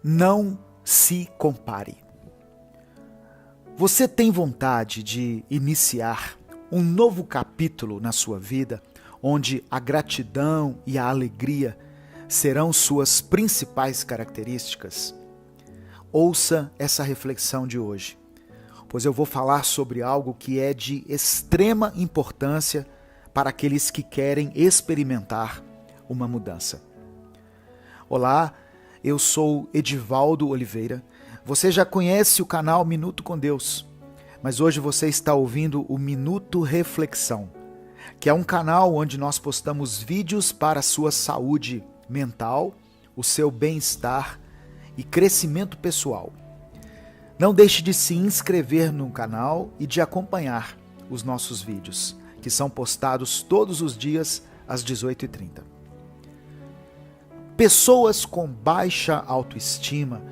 Não se compare. Você tem vontade de iniciar um novo capítulo na sua vida, onde a gratidão e a alegria serão suas principais características? Ouça essa reflexão de hoje, pois eu vou falar sobre algo que é de extrema importância para aqueles que querem experimentar uma mudança. Olá, eu sou Edivaldo Oliveira. Você já conhece o canal Minuto com Deus, mas hoje você está ouvindo o Minuto Reflexão, que é um canal onde nós postamos vídeos para a sua saúde mental, o seu bem-estar e crescimento pessoal. Não deixe de se inscrever no canal e de acompanhar os nossos vídeos, que são postados todos os dias às 18h30. Pessoas com baixa autoestima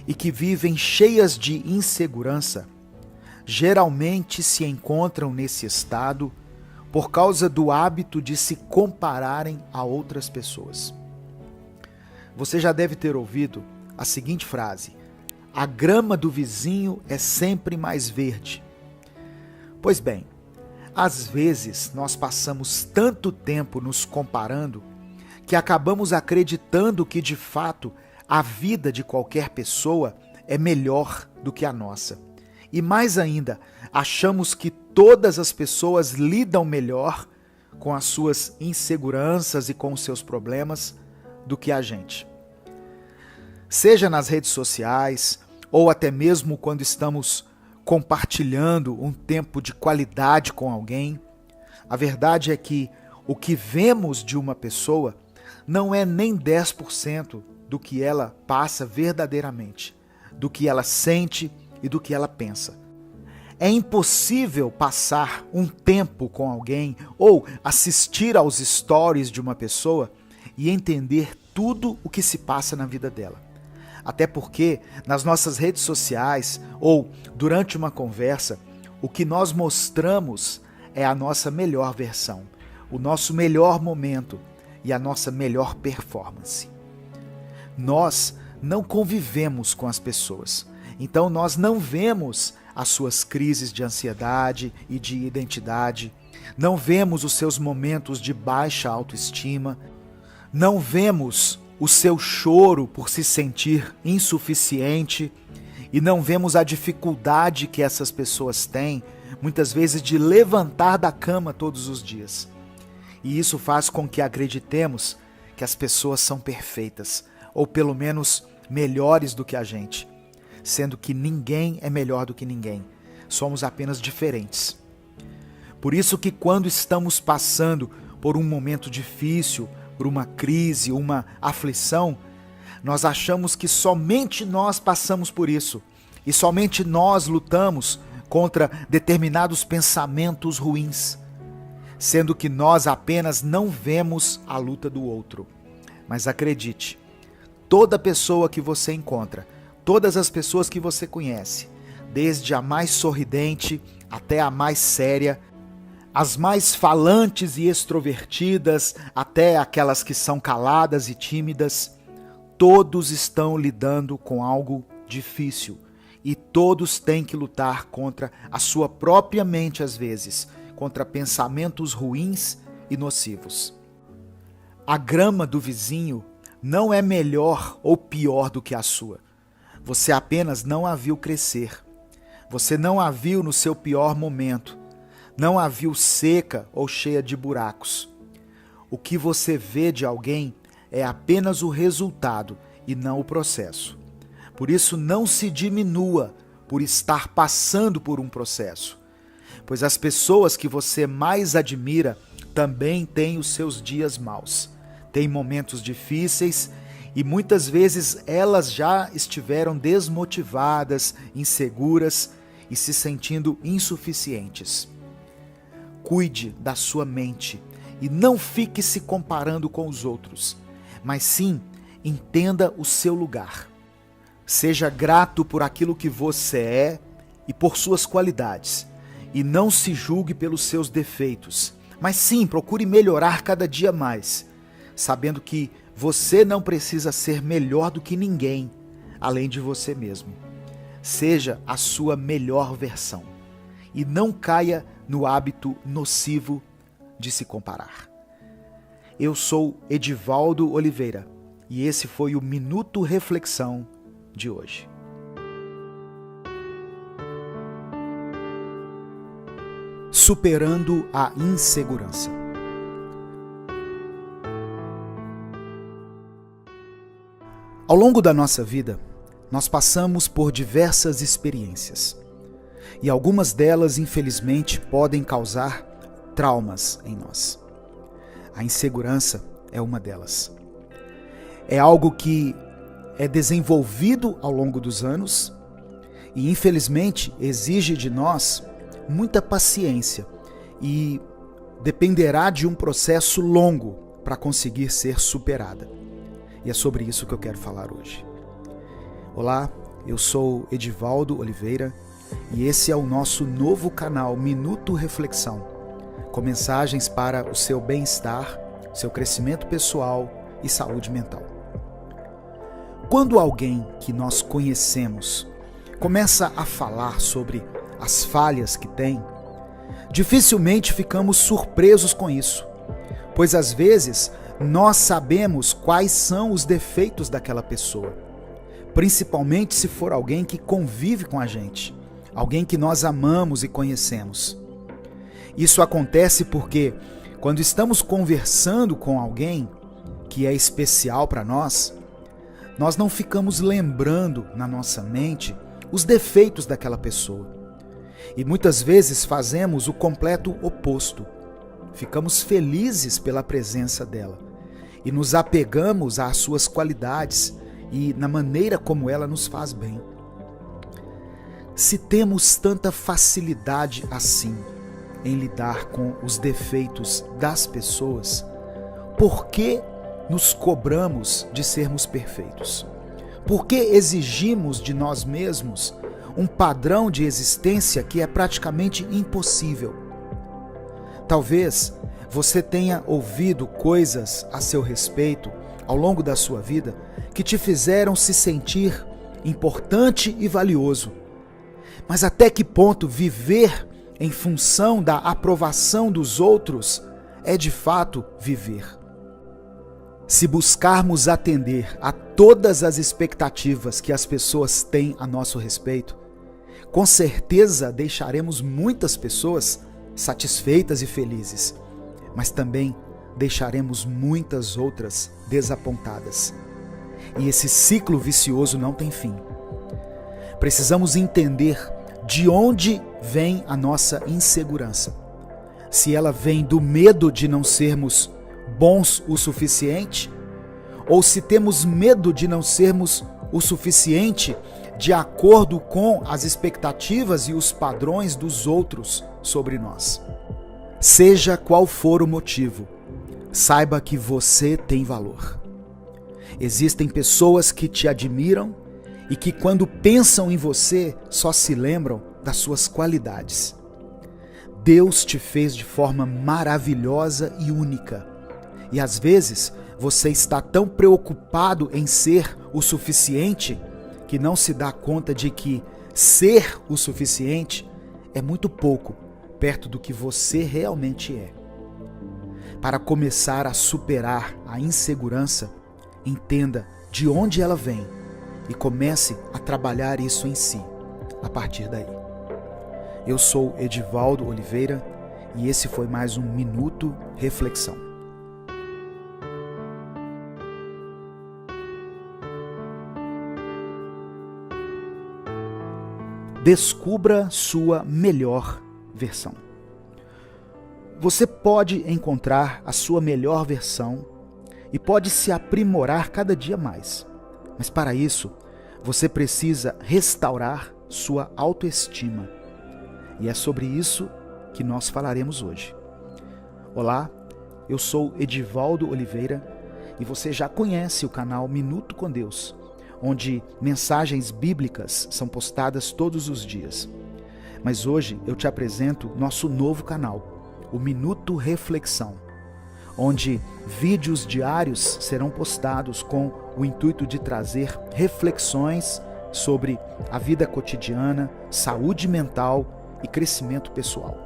e que vivem cheias de insegurança geralmente se encontram nesse estado por causa do hábito de se compararem a outras pessoas. Você já deve ter ouvido a seguinte frase: a grama do vizinho é sempre mais verde. Pois bem, às vezes nós passamos tanto tempo nos comparando que acabamos acreditando que, de fato, a vida de qualquer pessoa é melhor do que a nossa. E mais ainda, achamos que todas as pessoas lidam melhor com as suas inseguranças e com os seus problemas do que a gente. Seja nas redes sociais, ou até mesmo quando estamos compartilhando um tempo de qualidade com alguém, a verdade é que o que vemos de uma pessoa não é nem 10% do que ela passa verdadeiramente, do que ela sente e do que ela pensa. É impossível passar um tempo com alguém ou assistir aos stories de uma pessoa e entender tudo o que se passa na vida dela. Até porque nas nossas redes sociais ou durante uma conversa, o que nós mostramos é a nossa melhor versão, o nosso melhor momento e a nossa melhor performance. Nós não convivemos com as pessoas, então nós não vemos as suas crises de ansiedade e de identidade, não vemos os seus momentos de baixa autoestima, não vemos o seu choro por se sentir insuficiente e não vemos a dificuldade que essas pessoas têm, muitas vezes, de levantar da cama todos os dias. E isso faz com que acreditemos que as pessoas são perfeitas, ou pelo menos melhores do que a gente, sendo que ninguém é melhor do que ninguém. Somos apenas diferentes. Por isso que quando estamos passando por um momento difícil, por uma crise, uma aflição, nós achamos que somente nós passamos por isso e somente nós lutamos contra determinados pensamentos ruins, sendo que nós apenas não vemos a luta do outro. Mas acredite, toda pessoa que você encontra, todas as pessoas que você conhece, desde a mais sorridente até a mais séria, as mais falantes e extrovertidas, até aquelas que são caladas e tímidas, todos estão lidando com algo difícil e todos têm que lutar contra a sua própria mente às vezes, contra pensamentos ruins e nocivos. A grama do vizinho não é melhor ou pior do que a sua. Você apenas não a viu crescer. Você não a viu no seu pior momento. Não a viu seca ou cheia de buracos. O que você vê de alguém é apenas o resultado e não o processo. Por isso, não se diminua por estar passando por um processo, pois as pessoas que você mais admira também têm os seus dias maus, têm momentos difíceis e muitas vezes elas já estiveram desmotivadas, inseguras e se sentindo insuficientes. Cuide da sua mente e não fique se comparando com os outros, mas sim entenda o seu lugar. Seja grato por aquilo que você é e por suas qualidades, e não se julgue pelos seus defeitos, mas sim procure melhorar cada dia mais, sabendo que você não precisa ser melhor do que ninguém, além de você mesmo. Seja a sua melhor versão e não caia no hábito nocivo de se comparar. Eu sou Edivaldo Oliveira e esse foi o Minuto Reflexão de hoje. Superando a insegurança. Ao longo da nossa vida, nós passamos por diversas experiências e algumas delas, infelizmente, podem causar traumas em nós. A insegurança é uma delas. É algo que é desenvolvido ao longo dos anos e, infelizmente, exige de nós muita paciência e dependerá de um processo longo para conseguir ser superada. E é sobre isso que eu quero falar hoje. Olá, eu sou Edivaldo Oliveira e esse é o nosso novo canal Minuto Reflexão, com mensagens para o seu bem-estar, seu crescimento pessoal e saúde mental. Quando alguém que nós conhecemos começa a falar sobre as falhas que tem, dificilmente ficamos surpresos com isso, pois às vezes nós sabemos quais são os defeitos daquela pessoa, principalmente se for alguém que convive com a gente, alguém que nós amamos e conhecemos. Isso acontece porque quando estamos conversando com alguém que é especial para nós não ficamos lembrando na nossa mente os defeitos daquela pessoa. E muitas vezes fazemos o completo oposto. Ficamos felizes pela presença dela e nos apegamos às suas qualidades e na maneira como ela nos faz bem. Se temos tanta facilidade assim em lidar com os defeitos das pessoas, por que nos cobramos de sermos perfeitos? Por que exigimos de nós mesmos um padrão de existência que é praticamente impossível? Talvez você tenha ouvido coisas a seu respeito ao longo da sua vida que te fizeram se sentir importante e valioso. Mas até que ponto viver em função da aprovação dos outros é de fato viver? Se buscarmos atender a todas as expectativas que as pessoas têm a nosso respeito, com certeza deixaremos muitas pessoas satisfeitas e felizes, mas também deixaremos muitas outras desapontadas. E esse ciclo vicioso não tem fim. Precisamos entender de onde vem a nossa insegurança. Se ela vem do medo de não sermos bons o suficiente, ou se temos medo de não sermos o suficiente de acordo com as expectativas e os padrões dos outros sobre nós. Seja qual for o motivo, saiba que você tem valor. Existem pessoas que te admiram e que, quando pensam em você, só se lembram das suas qualidades. Deus te fez de forma maravilhosa e única. E às vezes você está tão preocupado em ser o suficiente que não se dá conta de que ser o suficiente é muito pouco perto do que você realmente é. Para começar a superar a insegurança, entenda de onde ela vem e comece a trabalhar isso em si, a partir daí. Eu sou Edivaldo Oliveira e esse foi mais um Minuto Reflexão. Descubra sua melhor versão. Você pode encontrar a sua melhor versão e pode se aprimorar cada dia mais. Mas para isso, você precisa restaurar sua autoestima. E é sobre isso que nós falaremos hoje. Olá, eu sou Edivaldo Oliveira e você já conhece o canal Minuto com Deus, onde mensagens bíblicas são postadas todos os dias. Mas hoje eu te apresento nosso novo canal, o Minuto Reflexão, onde vídeos diários serão postados com o intuito de trazer reflexões sobre a vida cotidiana, saúde mental e crescimento pessoal.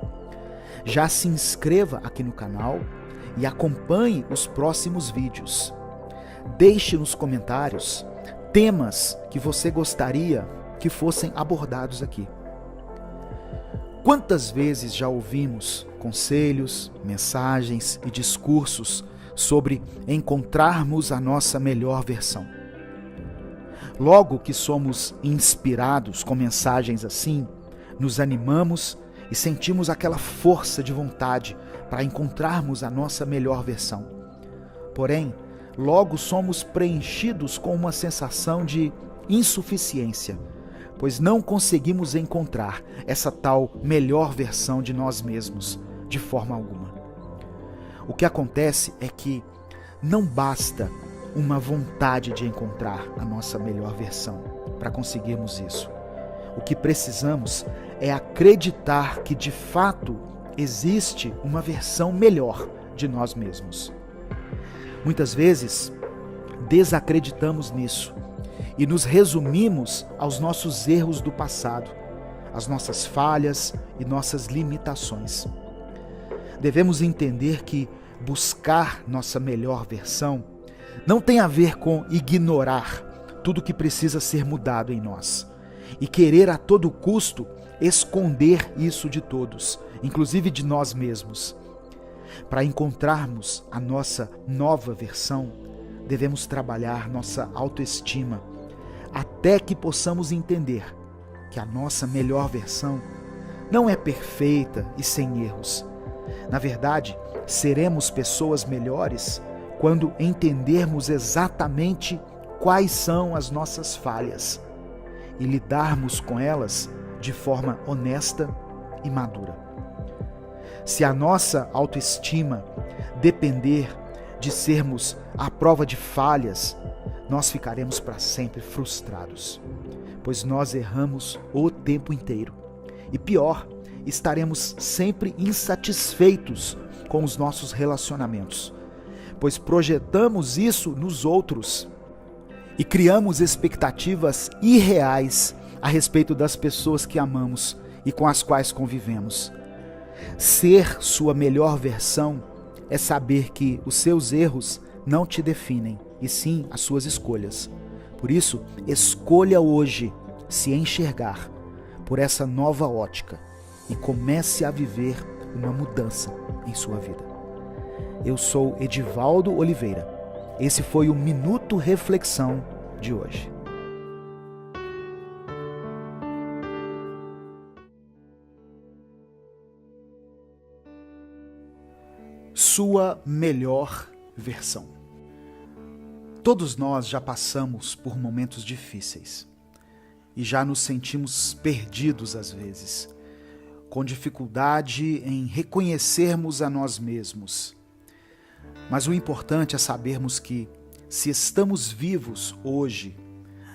Já se inscreva aqui no canal e acompanhe os próximos vídeos. Deixe nos comentários temas que você gostaria que fossem abordados aqui. Quantas vezes já ouvimos conselhos, mensagens e discursos sobre encontrarmos a nossa melhor versão? Logo que somos inspirados com mensagens assim, nos animamos e sentimos aquela força de vontade para encontrarmos a nossa melhor versão. Porém, logo somos preenchidos com uma sensação de insuficiência, pois não conseguimos encontrar essa tal melhor versão de nós mesmos de forma alguma. O que acontece é que não basta uma vontade de encontrar a nossa melhor versão para conseguirmos isso. O que precisamos é acreditar que de fato existe uma versão melhor de nós mesmos. Muitas vezes desacreditamos nisso e nos resumimos aos nossos erros do passado, às nossas falhas e nossas limitações. Devemos entender que buscar nossa melhor versão não tem a ver com ignorar tudo que precisa ser mudado em nós e querer a todo custo esconder isso de todos, inclusive de nós mesmos. Para encontrarmos a nossa nova versão, devemos trabalhar nossa autoestima até que possamos entender que a nossa melhor versão não é perfeita e sem erros. Na verdade, seremos pessoas melhores quando entendermos exatamente quais são as nossas falhas e lidarmos com elas de forma honesta e madura. Se a nossa autoestima depender de sermos à prova de falhas, nós ficaremos para sempre frustrados, pois nós erramos o tempo inteiro. E pior, estaremos sempre insatisfeitos com os nossos relacionamentos, pois projetamos isso nos outros e criamos expectativas irreais a respeito das pessoas que amamos e com as quais convivemos. Ser sua melhor versão é saber que os seus erros não te definem, e sim as suas escolhas. Por isso, escolha hoje se enxergar por essa nova ótica e comece a viver uma mudança em sua vida. Eu sou Edivaldo Oliveira. Esse foi o Minuto Reflexão de hoje. Sua melhor versão. Todos nós já passamos por momentos difíceis e já nos sentimos perdidos às vezes, com dificuldade em reconhecermos a nós mesmos. Mas o importante é sabermos que, se estamos vivos hoje,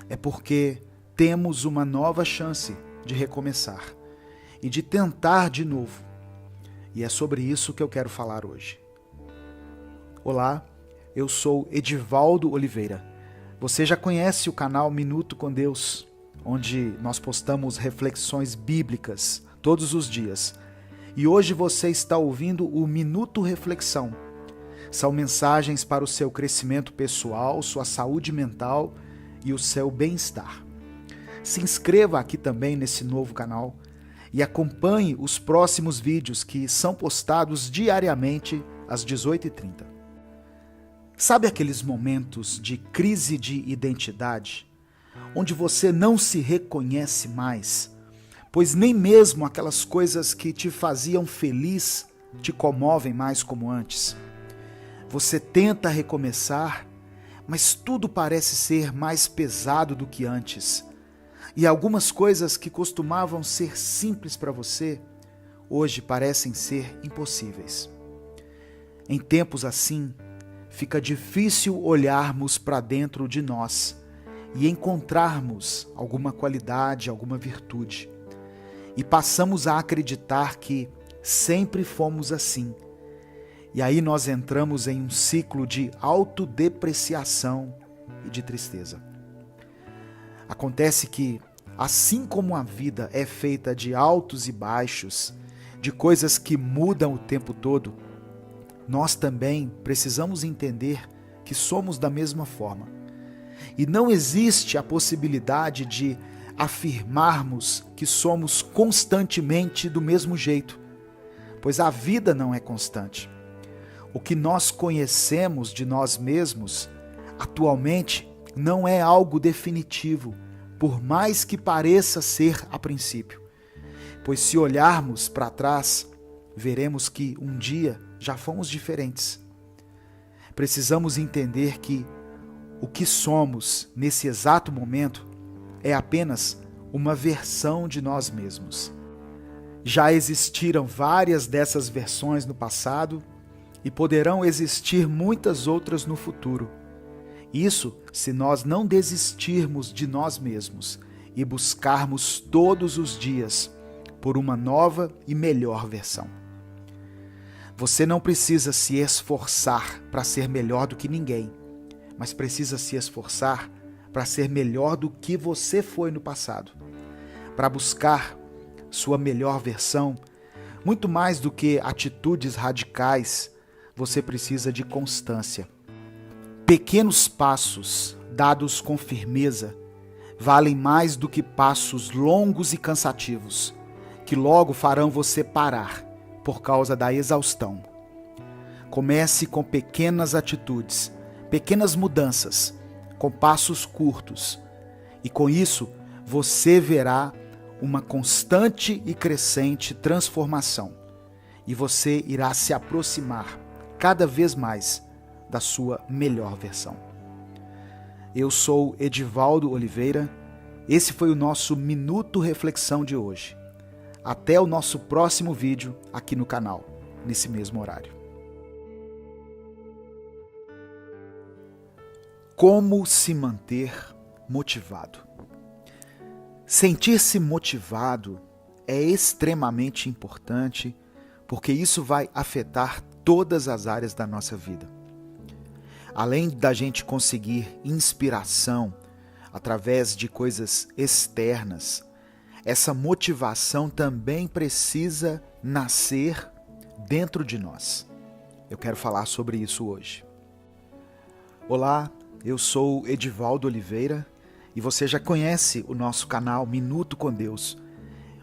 é porque temos uma nova chance de recomeçar e de tentar de novo. E é sobre isso que eu quero falar hoje. Olá, eu sou Edivaldo Oliveira. Você já conhece o canal Minuto com Deus, onde nós postamos reflexões bíblicas todos os dias. E hoje você está ouvindo o Minuto Reflexão. São mensagens para o seu crescimento pessoal, sua saúde mental e o seu bem-estar. Se inscreva aqui também nesse novo canal e acompanhe os próximos vídeos que são postados diariamente às 18h30. Sabe aqueles momentos de crise de identidade, onde você não se reconhece mais, pois nem mesmo aquelas coisas que te faziam feliz te comovem mais como antes? Você tenta recomeçar, mas tudo parece ser mais pesado do que antes. E algumas coisas que costumavam ser simples para você, hoje parecem ser impossíveis. Em tempos assim, fica difícil olharmos para dentro de nós e encontrarmos alguma qualidade, alguma virtude. E passamos a acreditar que sempre fomos assim. E aí nós entramos em um ciclo de autodepreciação e de tristeza. Acontece que, assim como a vida é feita de altos e baixos, de coisas que mudam o tempo todo, nós também precisamos entender que somos da mesma forma. E não existe a possibilidade de afirmarmos que somos constantemente do mesmo jeito, pois a vida não é constante. O que nós conhecemos de nós mesmos atualmente não é algo definitivo, por mais que pareça ser a princípio. Pois se olharmos para trás, veremos que um dia já fomos diferentes. Precisamos entender que o que somos nesse exato momento é apenas uma versão de nós mesmos. Já existiram várias dessas versões no passado e poderão existir muitas outras no futuro. Isso se nós não desistirmos de nós mesmos e buscarmos todos os dias por uma nova e melhor versão. Você não precisa se esforçar para ser melhor do que ninguém, mas precisa se esforçar para ser melhor do que você foi no passado. Para buscar sua melhor versão, muito mais do que atitudes radicais, você precisa de constância. Pequenos passos dados com firmeza valem mais do que passos longos e cansativos, que logo farão você parar por causa da exaustão. Comece com pequenas atitudes, pequenas mudanças, com passos curtos, e com isso você verá uma constante e crescente transformação, e você irá se aproximar cada vez mais da sua melhor versão. Eu sou Edivaldo Oliveira, esse foi o nosso Minuto Reflexão de hoje. Até o nosso próximo vídeo aqui no canal, nesse mesmo horário. Como se manter motivado? Sentir-se motivado é extremamente importante, porque isso vai afetar todas as áreas da nossa vida. Além da gente conseguir inspiração através de coisas externas, essa motivação também precisa nascer dentro de nós. Eu quero falar sobre isso hoje. Olá, eu sou Edivaldo Oliveira e você já conhece o nosso canal Minuto com Deus.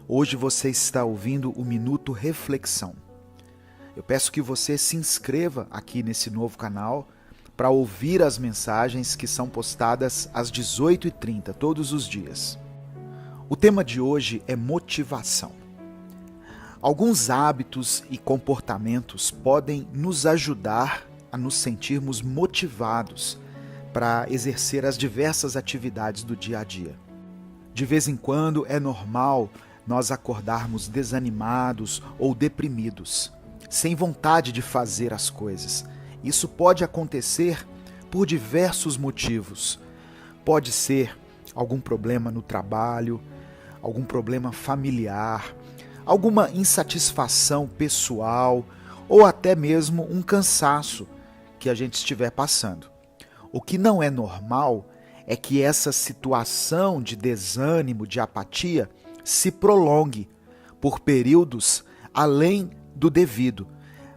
Hoje você está ouvindo o Minuto Reflexão. Eu peço que você se inscreva aqui nesse novo canal para ouvir as mensagens que são postadas às 18h30 todos os dias. O tema de hoje é motivação. Alguns hábitos e comportamentos podem nos ajudar a nos sentirmos motivados para exercer as diversas atividades do dia a dia. De vez em quando é normal nós acordarmos desanimados ou deprimidos, sem vontade de fazer as coisas. Isso pode acontecer por diversos motivos. Pode ser algum problema no trabalho, algum problema familiar, alguma insatisfação pessoal ou até mesmo um cansaço que a gente estiver passando. O que não é normal é que essa situação de desânimo, de apatia, se prolongue por períodos além do devido,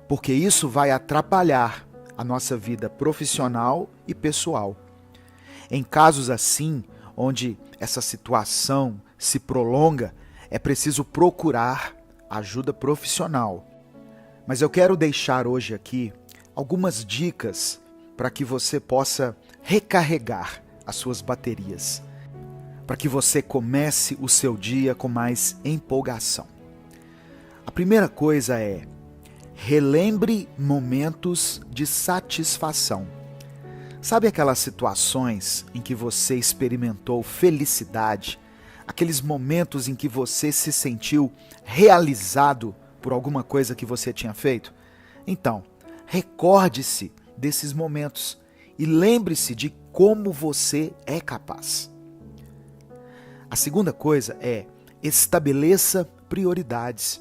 porque isso vai atrapalhar a nossa vida profissional e pessoal. Em casos assim, onde essa situação se prolonga, é preciso procurar ajuda profissional. Mas eu quero deixar hoje aqui algumas dicas para que você possa recarregar as suas baterias, para que você comece o seu dia com mais empolgação. A primeira coisa é: relembre momentos de satisfação. Sabe aquelas situações em que você experimentou felicidade, aqueles momentos em que você se sentiu realizado por alguma coisa que você tinha feito? Então, recorde-se desses momentos e lembre-se de como você é capaz. A segunda coisa é: estabeleça prioridades.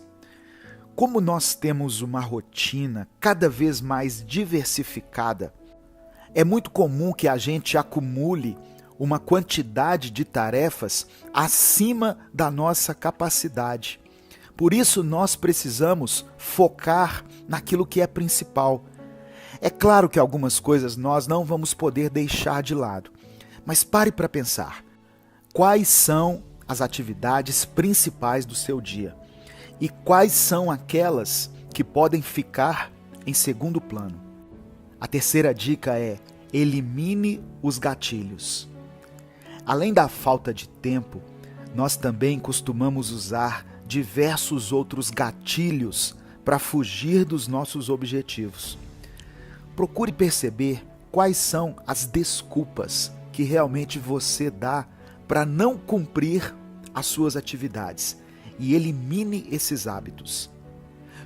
Como nós temos uma rotina cada vez mais diversificada, é muito comum que a gente acumule uma quantidade de tarefas acima da nossa capacidade. Por isso, nós precisamos focar naquilo que é principal. É claro que algumas coisas nós não vamos poder deixar de lado, mas pare para pensar. Quais são as atividades principais do seu dia? E quais são aquelas que podem ficar em segundo plano? A terceira dica é: elimine os gatilhos. Além da falta de tempo, nós também costumamos usar diversos outros gatilhos para fugir dos nossos objetivos. Procure perceber quais são as desculpas que realmente você dá para não cumprir as suas atividades e elimine esses hábitos.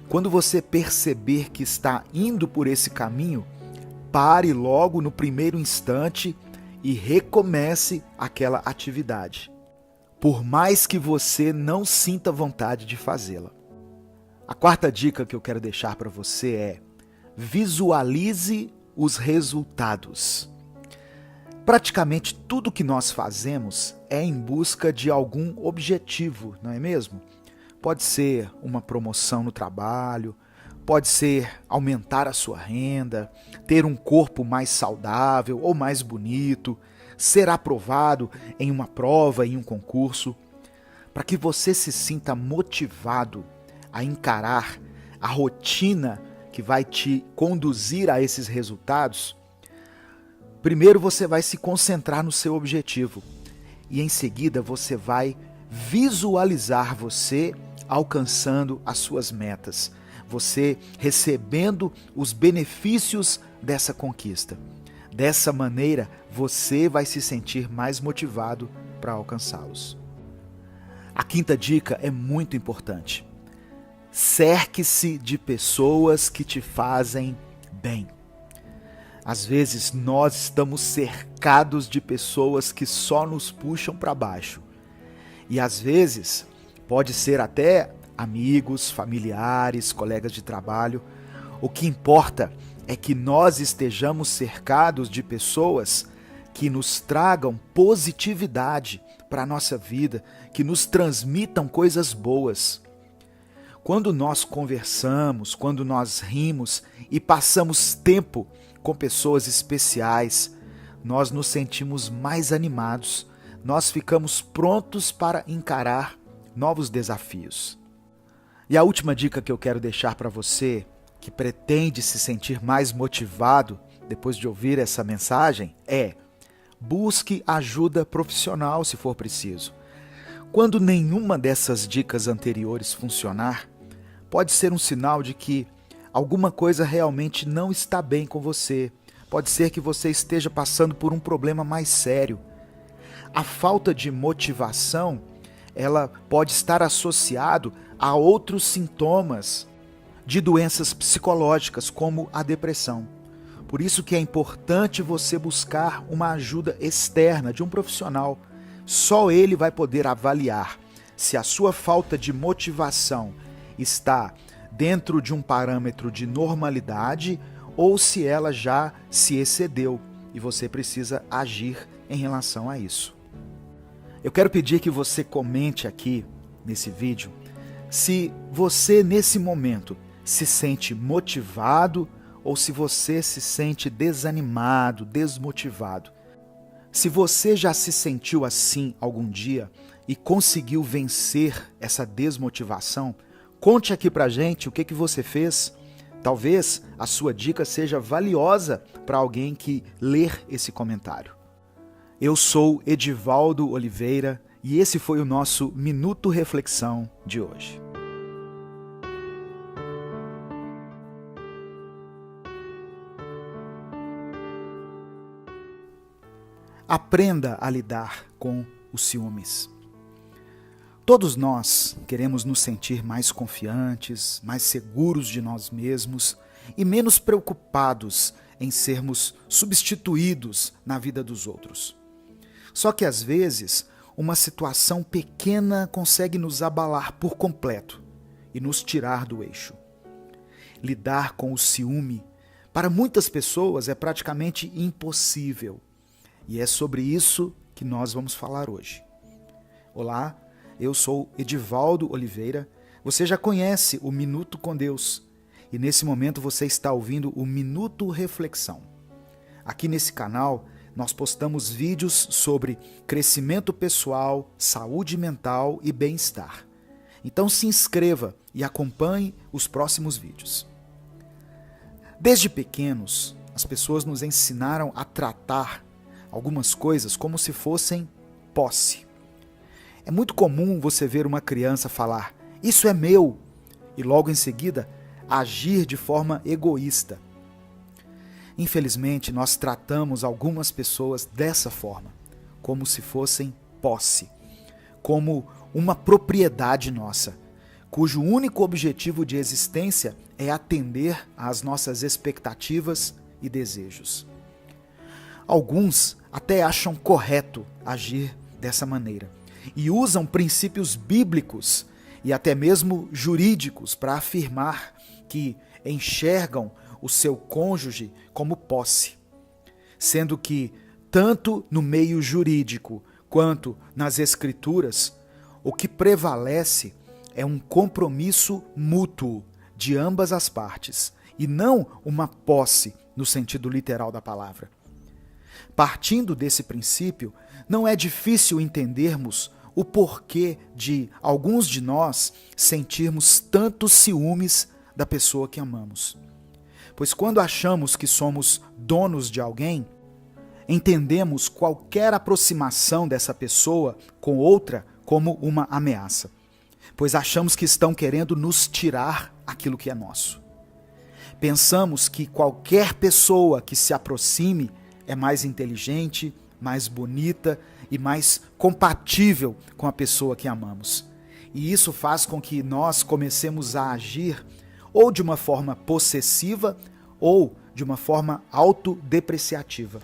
Quando você perceber que está indo por esse caminho, pare logo no primeiro instante e recomece aquela atividade, por mais que você não sinta vontade de fazê-la. A quarta dica que eu quero deixar para você é: visualize os resultados. Praticamente tudo que nós fazemos é em busca de algum objetivo, não é mesmo? Pode ser uma promoção no trabalho, pode ser aumentar a sua renda, ter um corpo mais saudável ou mais bonito, ser aprovado em uma prova, em um concurso. Para que você se sinta motivado a encarar a rotina que vai te conduzir a esses resultados, primeiro você vai se concentrar no seu objetivo e em seguida você vai visualizar você alcançando as suas metas, você recebendo os benefícios dessa conquista. Dessa maneira, você vai se sentir mais motivado para alcançá-los. A quinta dica é muito importante. Cerque-se de pessoas que te fazem bem. Às vezes nós estamos cercados de pessoas que só nos puxam para baixo. E às vezes pode ser até amigos, familiares, colegas de trabalho. O que importa é que nós estejamos cercados de pessoas que nos tragam positividade para a nossa vida, que nos transmitam coisas boas. Quando nós conversamos, quando nós rimos e passamos tempo com pessoas especiais, nós nos sentimos mais animados, nós ficamos prontos para encarar novos desafios. E a última dica que eu quero deixar para você, que pretende se sentir mais motivado depois de ouvir essa mensagem, é: busque ajuda profissional se for preciso. Quando nenhuma dessas dicas anteriores funcionar, pode ser um sinal de que alguma coisa realmente não está bem com você. Pode ser que você esteja passando por um problema mais sério. A falta de motivação, ela pode estar associado a outros sintomas de doenças psicológicas, como a depressão. Por isso que é importante você buscar uma ajuda externa de um profissional. Só ele vai poder avaliar se a sua falta de motivação está dentro de um parâmetro de normalidade ou se ela já se excedeu e você precisa agir em relação a isso. Eu quero pedir que você comente aqui nesse vídeo se você nesse momento se sente motivado ou se você se sente desanimado, desmotivado. Se você já se sentiu assim algum dia e conseguiu vencer essa desmotivação, conte aqui pra gente o que você fez. Talvez a sua dica seja valiosa para alguém que ler esse comentário. Eu sou Edivaldo Oliveira e esse foi o nosso Minuto Reflexão de hoje. Aprenda a lidar com os ciúmes. Todos nós queremos nos sentir mais confiantes, mais seguros de nós mesmos e menos preocupados em sermos substituídos na vida dos outros. Só que às vezes, uma situação pequena consegue nos abalar por completo e nos tirar do eixo. Lidar com o ciúme, para muitas pessoas, é praticamente impossível. E é sobre isso que nós vamos falar hoje. Olá, eu sou Edivaldo Oliveira. Você já conhece o Minuto com Deus. E nesse momento você está ouvindo o Minuto Reflexão. Aqui nesse canal, nós postamos vídeos sobre crescimento pessoal, saúde mental e bem-estar. Então se inscreva e acompanhe os próximos vídeos. Desde pequenos, as pessoas nos ensinaram a tratar algumas coisas como se fossem posse. É muito comum você ver uma criança falar, isso é meu, e logo em seguida agir de forma egoísta. Infelizmente, nós tratamos algumas pessoas dessa forma, como se fossem posse, como uma propriedade nossa, cujo único objetivo de existência é atender às nossas expectativas e desejos. Alguns até acham correto agir dessa maneira e usam princípios bíblicos e até mesmo jurídicos para afirmar que enxergam o seu cônjuge como posse, sendo que, tanto no meio jurídico quanto nas escrituras, o que prevalece é um compromisso mútuo de ambas as partes e não uma posse no sentido literal da palavra. Partindo desse princípio, não é difícil entendermos o porquê de alguns de nós sentirmos tantos ciúmes da pessoa que amamos. Pois quando achamos que somos donos de alguém, entendemos qualquer aproximação dessa pessoa com outra como uma ameaça, pois achamos que estão querendo nos tirar aquilo que é nosso. Pensamos que qualquer pessoa que se aproxime é mais inteligente, mais bonita e mais compatível com a pessoa que amamos. E isso faz com que nós comecemos a agir ou de uma forma possessiva ou de uma forma autodepreciativa.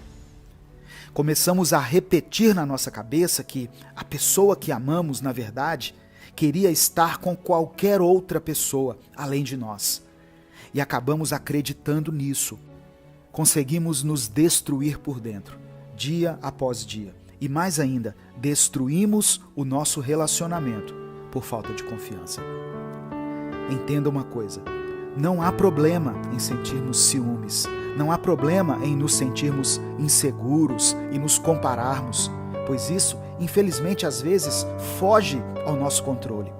Começamos a repetir na nossa cabeça que a pessoa que amamos, na verdade, queria estar com qualquer outra pessoa além de nós. E acabamos acreditando nisso. Conseguimos nos destruir por dentro, dia após dia. E mais ainda, destruímos o nosso relacionamento por falta de confiança. Entenda uma coisa, não há problema em sentirmos ciúmes, não há problema em nos sentirmos inseguros e nos compararmos, pois isso, infelizmente, às vezes foge ao nosso controle.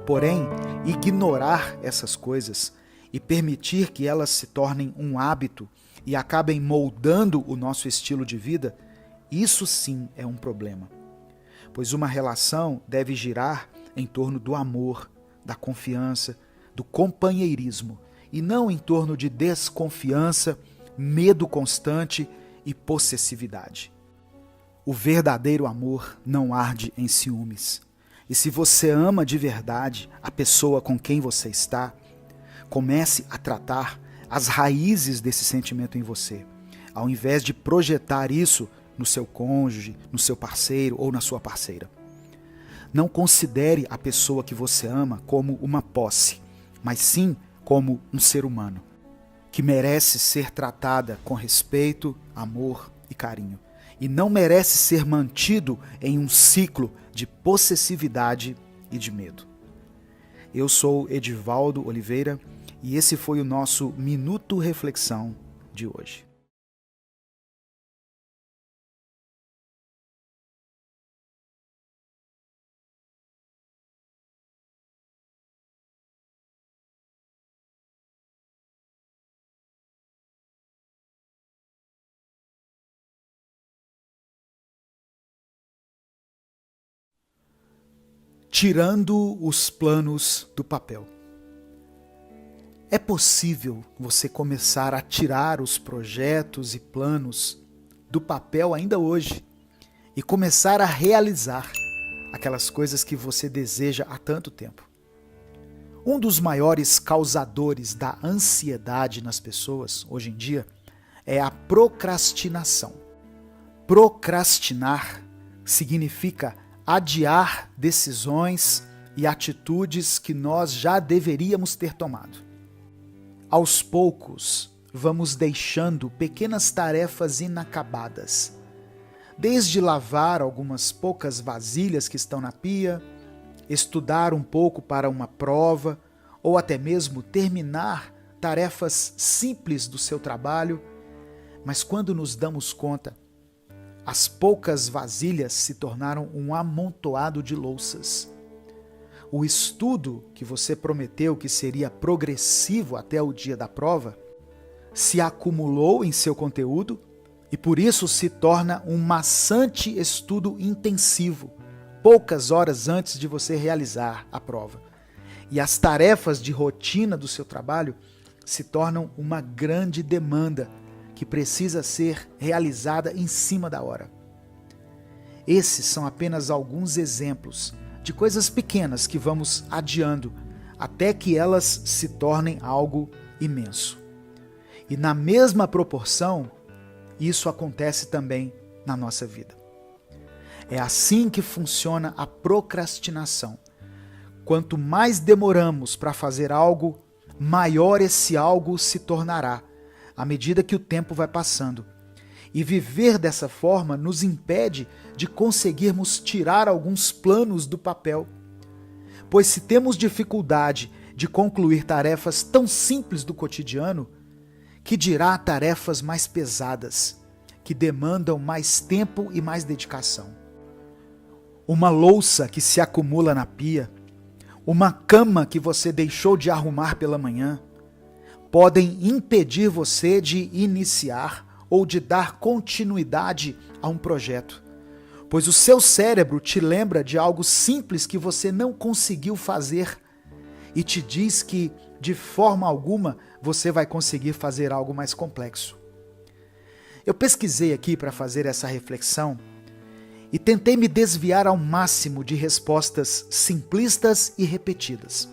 Porém, ignorar essas coisas e permitir que elas se tornem um hábito e acabem moldando o nosso estilo de vida, isso sim é um problema. Pois uma relação deve girar em torno do amor, da confiança, do companheirismo, e não em torno de desconfiança, medo constante e possessividade. O verdadeiro amor não arde em ciúmes. E se você ama de verdade a pessoa com quem você está, comece a tratar as raízes desse sentimento em você, ao invés de projetar isso no seu cônjuge, no seu parceiro ou na sua parceira. Não considere a pessoa que você ama como uma posse, mas sim como um ser humano, que merece ser tratada com respeito, amor e carinho, e não merece ser mantido em um ciclo de possessividade e de medo. Eu sou Edivaldo Oliveira e esse foi o nosso Minuto Reflexão de hoje. Tirando os planos do papel. É possível você começar a tirar os projetos e planos do papel ainda hoje e começar a realizar aquelas coisas que você deseja há tanto tempo. Um dos maiores causadores da ansiedade nas pessoas hoje em dia é a procrastinação. Procrastinar significa adiar decisões e atitudes que nós já deveríamos ter tomado. Aos poucos, vamos deixando pequenas tarefas inacabadas, desde lavar algumas poucas vasilhas que estão na pia, estudar um pouco para uma prova, ou até mesmo terminar tarefas simples do seu trabalho. Mas quando nos damos conta, as poucas vasilhas se tornaram um amontoado de louças. O estudo que você prometeu que seria progressivo até o dia da prova se acumulou em seu conteúdo e por isso se torna um maçante estudo intensivo, poucas horas antes de você realizar a prova. E as tarefas de rotina do seu trabalho se tornam uma grande demanda que precisa ser realizada em cima da hora. Esses são apenas alguns exemplos de coisas pequenas que vamos adiando até que elas se tornem algo imenso. E na mesma proporção, isso acontece também na nossa vida. É assim que funciona a procrastinação. Quanto mais demoramos para fazer algo, maior esse algo se tornará, à medida que o tempo vai passando. E viver dessa forma nos impede de conseguirmos tirar alguns planos do papel. Pois se temos dificuldade de concluir tarefas tão simples do cotidiano, que dirá tarefas mais pesadas, que demandam mais tempo e mais dedicação. Uma louça que se acumula na pia, uma cama que você deixou de arrumar pela manhã, podem impedir você de iniciar ou de dar continuidade a um projeto, pois o seu cérebro te lembra de algo simples que você não conseguiu fazer e te diz que, de forma alguma, você vai conseguir fazer algo mais complexo. Eu pesquisei aqui para fazer essa reflexão e tentei me desviar ao máximo de respostas simplistas e repetidas.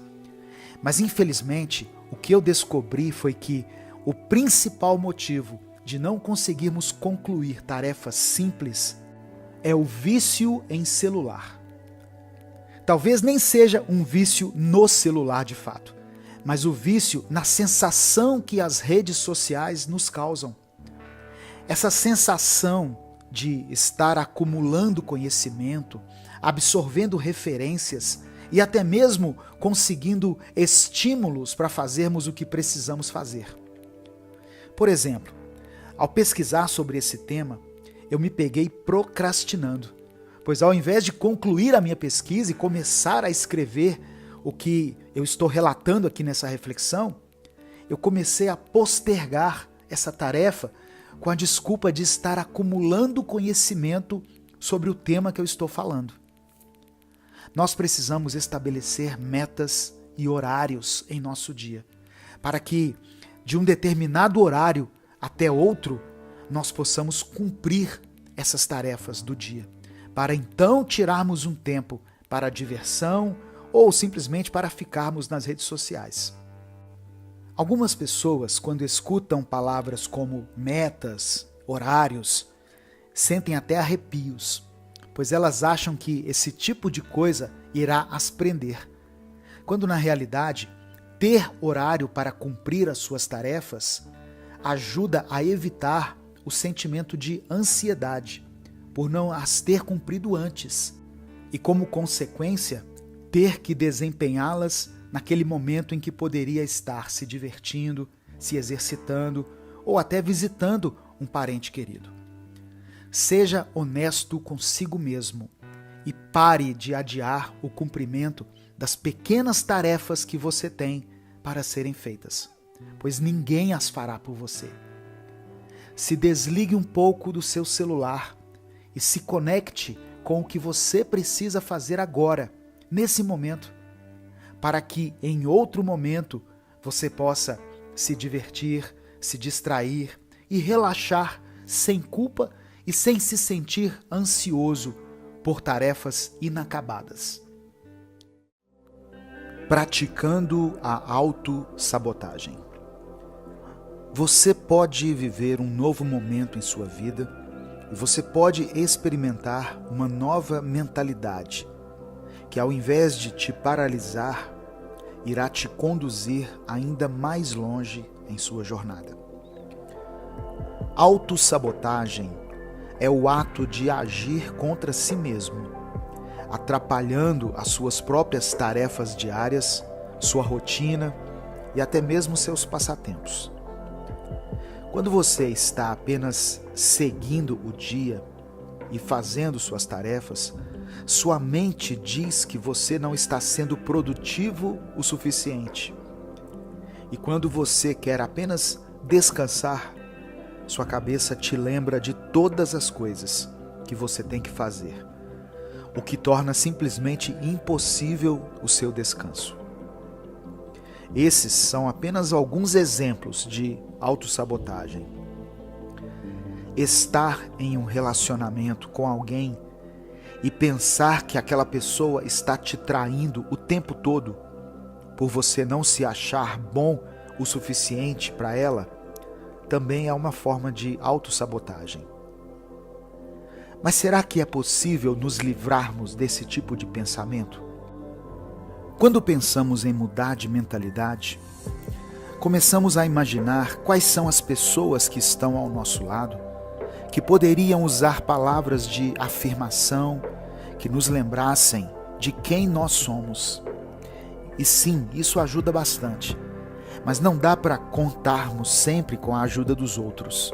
Mas, infelizmente, o que eu descobri foi que o principal motivo de não conseguirmos concluir tarefas simples é o vício em celular. Talvez nem seja um vício no celular de fato, mas o vício na sensação que as redes sociais nos causam. Essa sensação de estar acumulando conhecimento, absorvendo referências e até mesmo conseguindo estímulos para fazermos o que precisamos fazer. Por exemplo, ao pesquisar sobre esse tema, eu me peguei procrastinando, pois ao invés de concluir a minha pesquisa e começar a escrever o que eu estou relatando aqui nessa reflexão, eu comecei a postergar essa tarefa com a desculpa de estar acumulando conhecimento sobre o tema que eu estou falando. Nós precisamos estabelecer metas e horários em nosso dia, para que, de um determinado horário até outro, nós possamos cumprir essas tarefas do dia, para então tirarmos um tempo para a diversão ou simplesmente para ficarmos nas redes sociais. Algumas pessoas, quando escutam palavras como metas, horários, sentem até arrepios, pois elas acham que esse tipo de coisa irá as prender, quando na realidade, ter horário para cumprir as suas tarefas ajuda a evitar o sentimento de ansiedade por não as ter cumprido antes e, como consequência, ter que desempenhá-las naquele momento em que poderia estar se divertindo, se exercitando ou até visitando um parente querido. Seja honesto consigo mesmo e pare de adiar o cumprimento das pequenas tarefas que você tem para serem feitas, pois ninguém as fará por você. Se desligue um pouco do seu celular e se conecte com o que você precisa fazer agora, nesse momento, para que em outro momento você possa se divertir, se distrair e relaxar sem culpa e sem se sentir ansioso por tarefas inacabadas. Praticando a autossabotagem. Você pode viver um novo momento em sua vida e você pode experimentar uma nova mentalidade que ao invés de te paralisar, irá te conduzir ainda mais longe em sua jornada. Autossabotagem é o ato de agir contra si mesmo, atrapalhando as suas próprias tarefas diárias, sua rotina e até mesmo seus passatempos. Quando você está apenas seguindo o dia e fazendo suas tarefas, sua mente diz que você não está sendo produtivo o suficiente. E quando você quer apenas descansar, sua cabeça te lembra de todas as coisas que você tem que fazer, o que torna simplesmente impossível o seu descanso. Esses são apenas alguns exemplos de autossabotagem. Estar em um relacionamento com alguém e pensar que aquela pessoa está te traindo o tempo todo por você não se achar bom o suficiente para ela, também é uma forma de autossabotagem. Mas será que é possível nos livrarmos desse tipo de pensamento? Quando pensamos em mudar de mentalidade, começamos a imaginar quais são as pessoas que estão ao nosso lado, que poderiam usar palavras de afirmação que nos lembrassem de quem nós somos. E sim, isso ajuda bastante, mas não dá para contarmos sempre com a ajuda dos outros,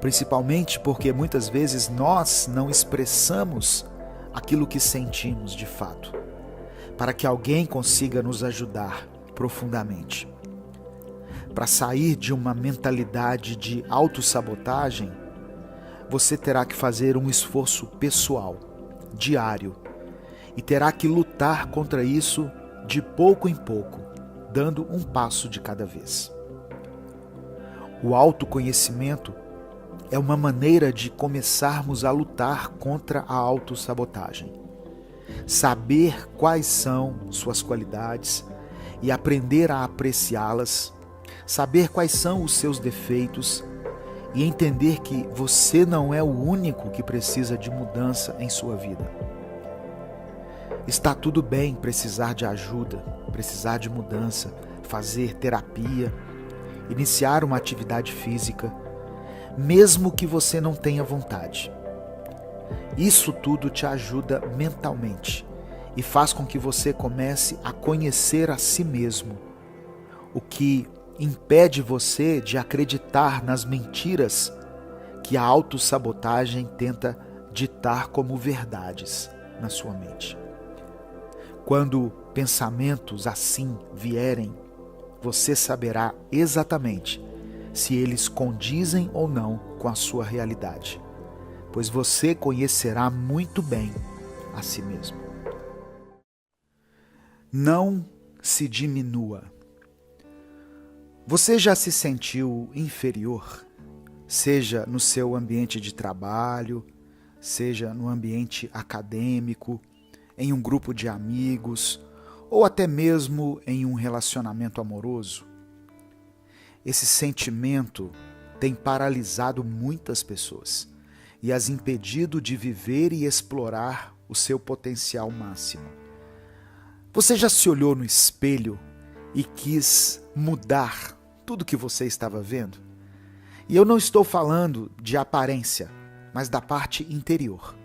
principalmente porque muitas vezes nós não expressamos aquilo que sentimos de fato, para que alguém consiga nos ajudar profundamente. Para sair de uma mentalidade de autossabotagem, você terá que fazer um esforço pessoal, diário, e terá que lutar contra isso de pouco em pouco, dando um passo de cada vez. O autoconhecimento é uma maneira de começarmos a lutar contra a autossabotagem. Saber quais são suas qualidades e aprender a apreciá-las, saber quais são os seus defeitos e entender que você não é o único que precisa de mudança em sua vida. Está tudo bem precisar de ajuda, precisar de mudança, fazer terapia, iniciar uma atividade física, mesmo que você não tenha vontade. Isso tudo te ajuda mentalmente e faz com que você comece a conhecer a si mesmo, o que impede você de acreditar nas mentiras que a autossabotagem tenta ditar como verdades na sua mente. Quando pensamentos assim vierem, você saberá exatamente se eles condizem ou não com a sua realidade, pois você conhecerá muito bem a si mesmo. Não se diminua. Você já se sentiu inferior, seja no seu ambiente de trabalho, seja no ambiente acadêmico, em um grupo de amigos ou até mesmo em um relacionamento amoroso? Esse sentimento tem paralisado muitas pessoas e as impedido de viver e explorar o seu potencial máximo. Você já se olhou no espelho e quis mudar tudo que você estava vendo? E eu não estou falando de aparência, mas da parte interior.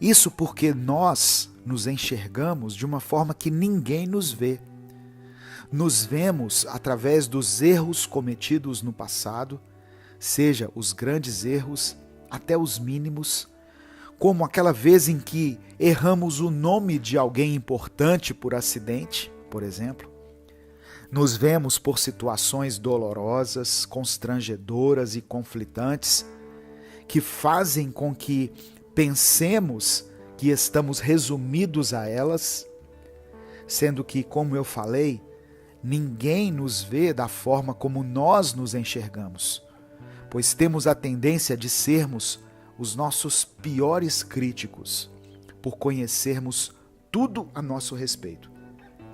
Isso porque nós nos enxergamos de uma forma que ninguém nos vê. Nos vemos através dos erros cometidos no passado, seja os grandes erros até os mínimos, como aquela vez em que erramos o nome de alguém importante por acidente, por exemplo. Nos vemos por situações dolorosas, constrangedoras e conflitantes, que fazem com que pensemos que estamos resumidos a elas, sendo que, como eu falei, ninguém nos vê da forma como nós nos enxergamos, pois temos a tendência de sermos os nossos piores críticos, por conhecermos tudo a nosso respeito,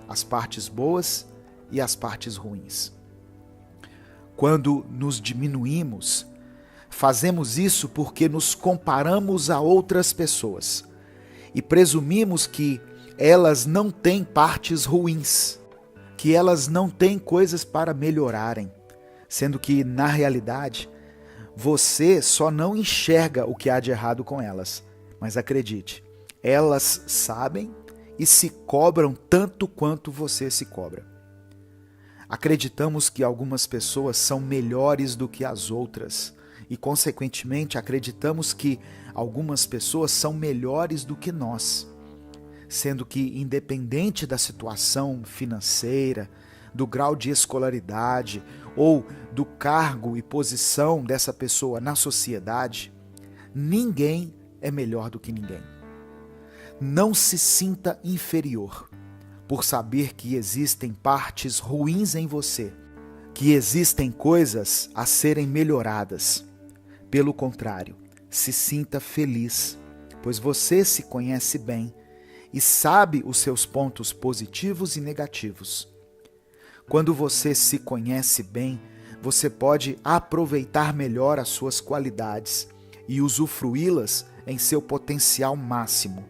as partes boas e as partes ruins. Quando nos diminuímos, fazemos isso porque nos comparamos a outras pessoas e presumimos que elas não têm partes ruins, que elas não têm coisas para melhorarem, sendo que, na realidade, você só não enxerga o que há de errado com elas. Mas acredite, elas sabem e se cobram tanto quanto você se cobra. Acreditamos que algumas pessoas são melhores do que as outras e, consequentemente, acreditamos que algumas pessoas são melhores do que nós, sendo que, independente da situação financeira, do grau de escolaridade ou do cargo e posição dessa pessoa na sociedade, ninguém é melhor do que ninguém. Não se sinta inferior por saber que existem partes ruins em você, que existem coisas a serem melhoradas. Pelo contrário, se sinta feliz, pois você se conhece bem e sabe os seus pontos positivos e negativos. Quando você se conhece bem, você pode aproveitar melhor as suas qualidades e usufruí-las em seu potencial máximo.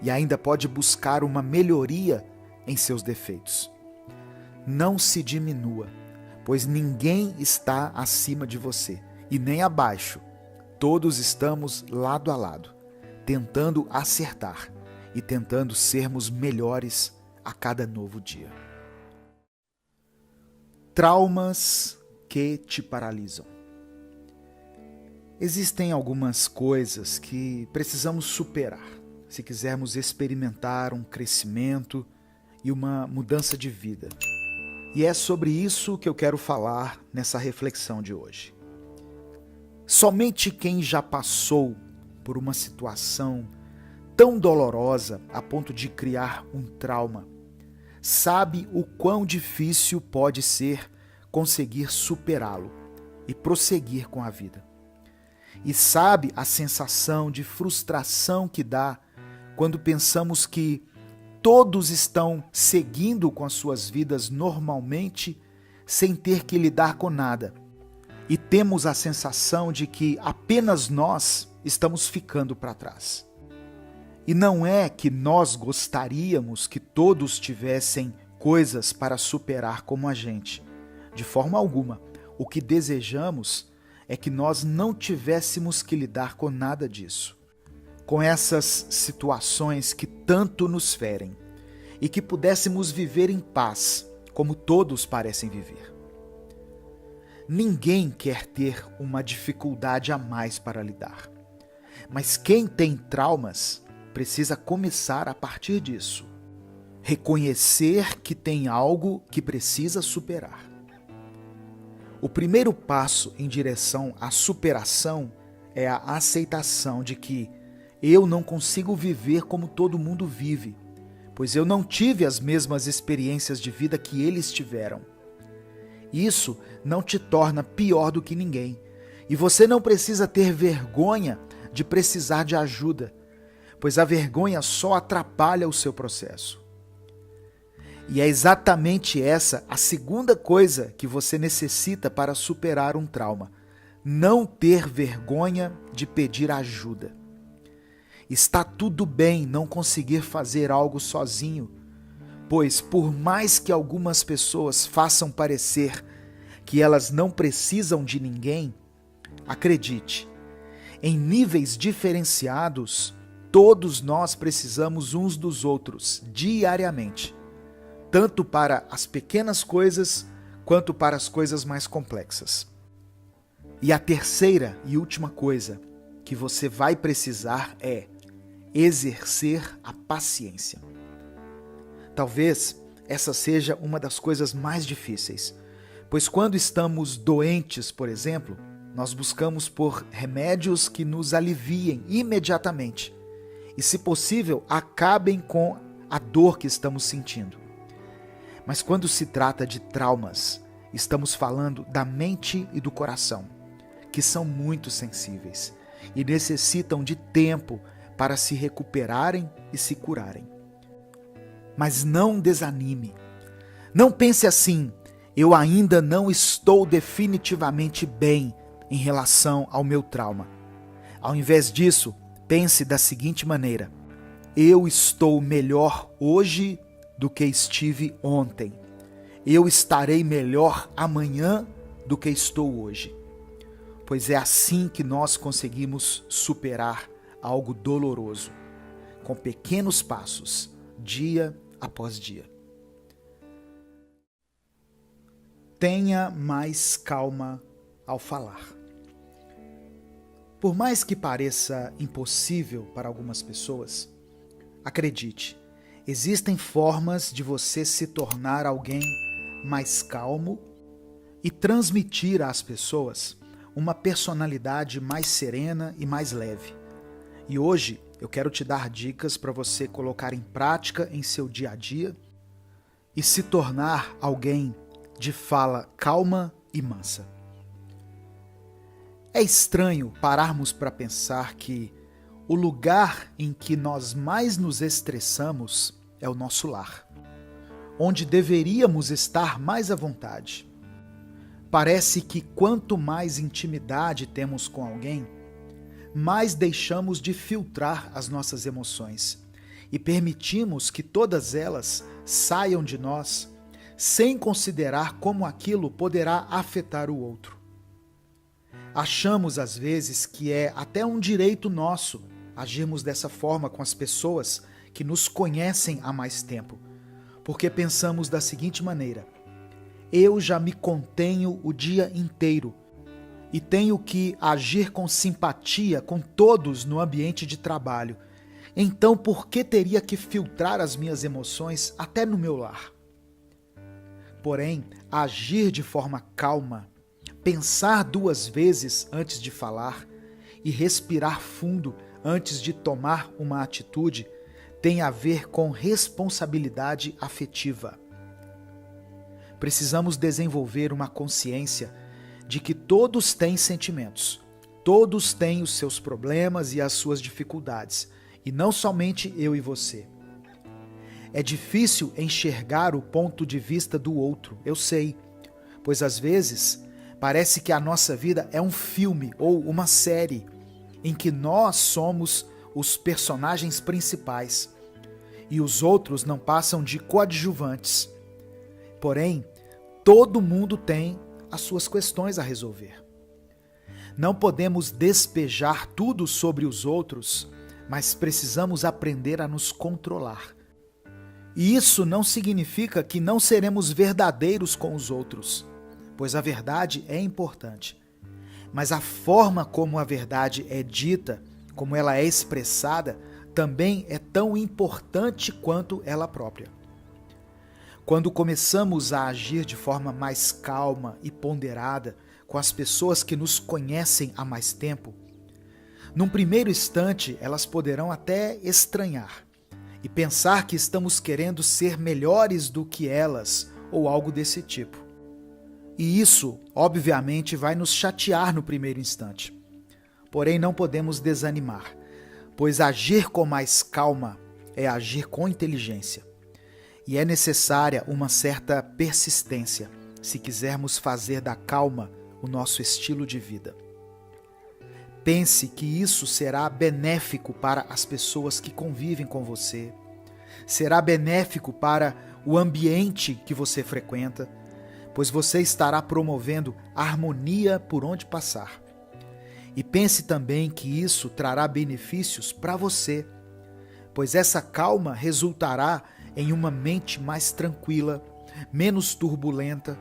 E ainda pode buscar uma melhoria em seus defeitos. Não se diminua, pois ninguém está acima de você e nem abaixo. Todos estamos lado a lado, tentando acertar e tentando sermos melhores a cada novo dia. Traumas que te paralisam. Existem algumas coisas que precisamos superar se quisermos experimentar um crescimento e uma mudança de vida. E é sobre isso que eu quero falar nessa reflexão de hoje. Somente quem já passou por uma situação tão dolorosa a ponto de criar um trauma sabe o quão difícil pode ser conseguir superá-lo e prosseguir com a vida. E sabe a sensação de frustração que dá quando pensamos que todos estão seguindo com as suas vidas normalmente, sem ter que lidar com nada. E temos a sensação de que apenas nós estamos ficando para trás. E não é que nós gostaríamos que todos tivessem coisas para superar como a gente. De forma alguma. O que desejamos é que nós não tivéssemos que lidar com nada disso. Com essas situações que tanto nos ferem, e que pudéssemos viver em paz, como todos parecem viver. Ninguém quer ter uma dificuldade a mais para lidar. Mas quem tem traumas precisa começar a partir disso. Reconhecer que tem algo que precisa superar. O primeiro passo em direção à superação é a aceitação de que eu não consigo viver como todo mundo vive, pois eu não tive as mesmas experiências de vida que eles tiveram. Isso não te torna pior do que ninguém, e você não precisa ter vergonha de precisar de ajuda, pois a vergonha só atrapalha o seu processo. E é exatamente essa a segunda coisa que você necessita para superar um trauma: não ter vergonha de pedir ajuda. Está tudo bem não conseguir fazer algo sozinho, pois por mais que algumas pessoas façam parecer que elas não precisam de ninguém, acredite, em níveis diferenciados, todos nós precisamos uns dos outros diariamente, tanto para as pequenas coisas quanto para as coisas mais complexas. E a terceira e última coisa que você vai precisar é exercer a paciência. Talvez essa seja uma das coisas mais difíceis, pois quando estamos doentes, por exemplo, nós buscamos por remédios que nos aliviem imediatamente e, se possível, acabem com a dor que estamos sentindo. Mas quando se trata de traumas, estamos falando da mente e do coração, que são muito sensíveis e necessitam de tempo para se recuperarem e se curarem. Mas não desanime. Não pense assim: eu ainda não estou definitivamente bem em relação ao meu trauma. Ao invés disso, pense da seguinte maneira: Eu estou melhor hoje do que estive ontem. Eu estarei melhor amanhã do que estou hoje. Pois é assim que nós conseguimos superar algo doloroso, com pequenos passos, dia após dia. Tenha mais calma ao falar. Por mais que pareça impossível para algumas pessoas, acredite, existem formas de você se tornar alguém mais calmo e transmitir às pessoas uma personalidade mais serena e mais leve. E hoje eu quero te dar dicas para você colocar em prática em seu dia a dia e se tornar alguém de fala calma e mansa. É estranho pararmos para pensar que o lugar em que nós mais nos estressamos é o nosso lar, onde deveríamos estar mais à vontade. Parece que quanto mais intimidade temos com alguém, mais deixamos de filtrar as nossas emoções e permitimos que todas elas saiam de nós sem considerar como aquilo poderá afetar o outro. Achamos às vezes que é até um direito nosso agirmos dessa forma com as pessoas que nos conhecem há mais tempo, porque pensamos da seguinte maneira: eu já me contenho o dia inteiro e tenho que agir com simpatia com todos no ambiente de trabalho. Então, por que teria que filtrar as minhas emoções até no meu lar? Porém, agir de forma calma, pensar 2 vezes antes de falar e respirar fundo antes de tomar uma atitude tem a ver com responsabilidade afetiva. Precisamos desenvolver uma consciência de que todos têm sentimentos, todos têm os seus problemas e as suas dificuldades, e não somente eu e você. É difícil enxergar o ponto de vista do outro, eu sei, pois às vezes parece que a nossa vida é um filme ou uma série em que nós somos os personagens principais e os outros não passam de coadjuvantes. Porém, todo mundo tem as suas questões a resolver. Não podemos despejar tudo sobre os outros, mas precisamos aprender a nos controlar. E isso não significa que não seremos verdadeiros com os outros, pois a verdade é importante. Mas a forma como a verdade é dita, como ela é expressada, também é tão importante quanto ela própria. Quando começamos a agir de forma mais calma e ponderada com as pessoas que nos conhecem há mais tempo, num primeiro instante elas poderão até estranhar e pensar que estamos querendo ser melhores do que elas ou algo desse tipo. E isso, obviamente, vai nos chatear no primeiro instante. Porém, não podemos desanimar, pois agir com mais calma é agir com inteligência. E é necessária uma certa persistência se quisermos fazer da calma o nosso estilo de vida. Pense que isso será benéfico para as pessoas que convivem com você, será benéfico para o ambiente que você frequenta, pois você estará promovendo harmonia por onde passar. E pense também que isso trará benefícios para você, pois essa calma resultará em uma mente mais tranquila, menos turbulenta,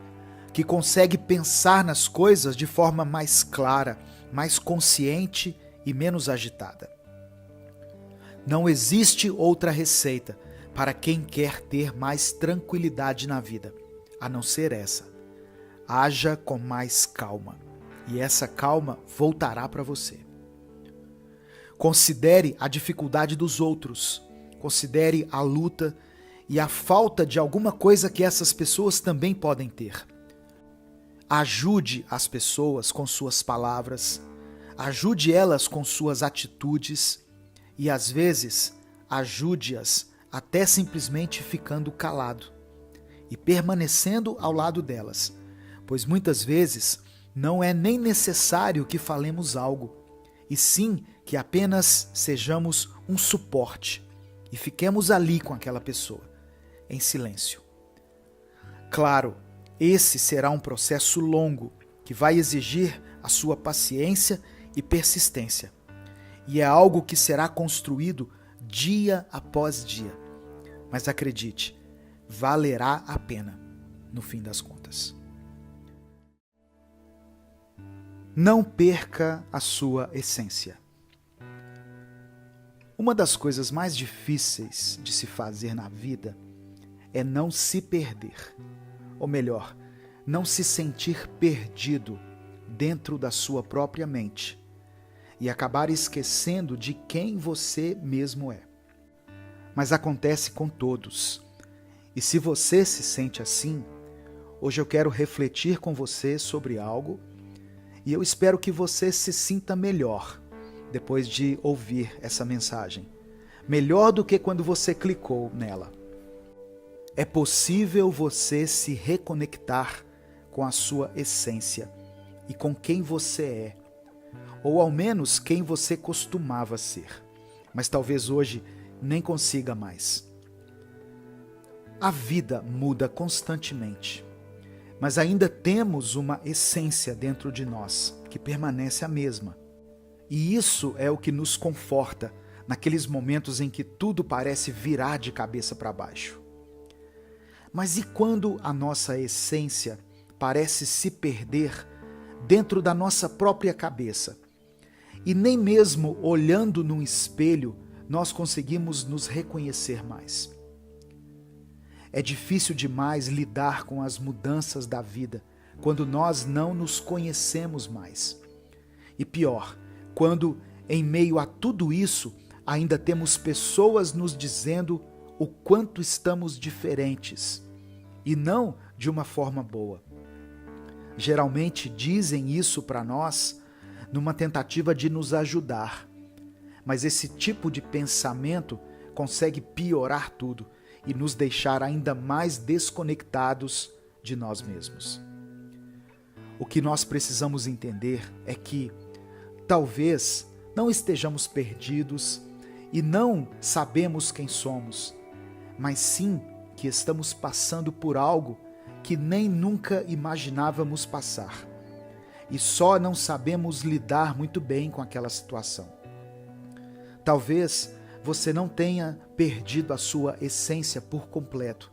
que consegue pensar nas coisas de forma mais clara, mais consciente e menos agitada. Não existe outra receita para quem quer ter mais tranquilidade na vida, a não ser essa. Haja com mais calma, e essa calma voltará para você. Considere a dificuldade dos outros, considere a luta e a falta de alguma coisa que essas pessoas também podem ter. Ajude as pessoas com suas palavras, ajude elas com suas atitudes e, às vezes, ajude-as até simplesmente ficando calado e permanecendo ao lado delas, pois muitas vezes não é nem necessário que falemos algo, e sim que apenas sejamos um suporte, e fiquemos ali com aquela pessoa, em silêncio. Claro, esse será um processo longo que vai exigir a sua paciência e persistência. E é algo que será construído dia após dia. Mas acredite, valerá a pena, no fim das contas. Não perca a sua essência. Uma das coisas mais difíceis de se fazer na vida é não se perder. Ou melhor, não se sentir perdido dentro da sua própria mente e acabar esquecendo de quem você mesmo é. Mas acontece com todos. E se você se sente assim, hoje eu quero refletir com você sobre algo e eu espero que você se sinta melhor depois de ouvir essa mensagem. Melhor do que quando você clicou nela. É possível você se reconectar com a sua essência e com quem você é, ou ao menos quem você costumava ser, mas talvez hoje nem consiga mais. A vida muda constantemente, mas ainda temos uma essência dentro de nós que permanece a mesma. E isso é o que nos conforta naqueles momentos em que tudo parece virar de cabeça para baixo. Mas e quando a nossa essência parece se perder dentro da nossa própria cabeça? E nem mesmo olhando num espelho nós conseguimos nos reconhecer mais. É difícil demais lidar com as mudanças da vida quando nós não nos conhecemos mais. E pior, quando em meio a tudo isso ainda temos pessoas nos dizendo o quanto estamos diferentes, e não de uma forma boa. Geralmente dizem isso para nós numa tentativa de nos ajudar, mas esse tipo de pensamento consegue piorar tudo e nos deixar ainda mais desconectados de nós mesmos. O que nós precisamos entender é que talvez não estejamos perdidos e não sabemos quem somos, mas sim que estamos passando por algo que nem nunca imaginávamos passar. E só não sabemos lidar muito bem com aquela situação. Talvez você não tenha perdido a sua essência por completo.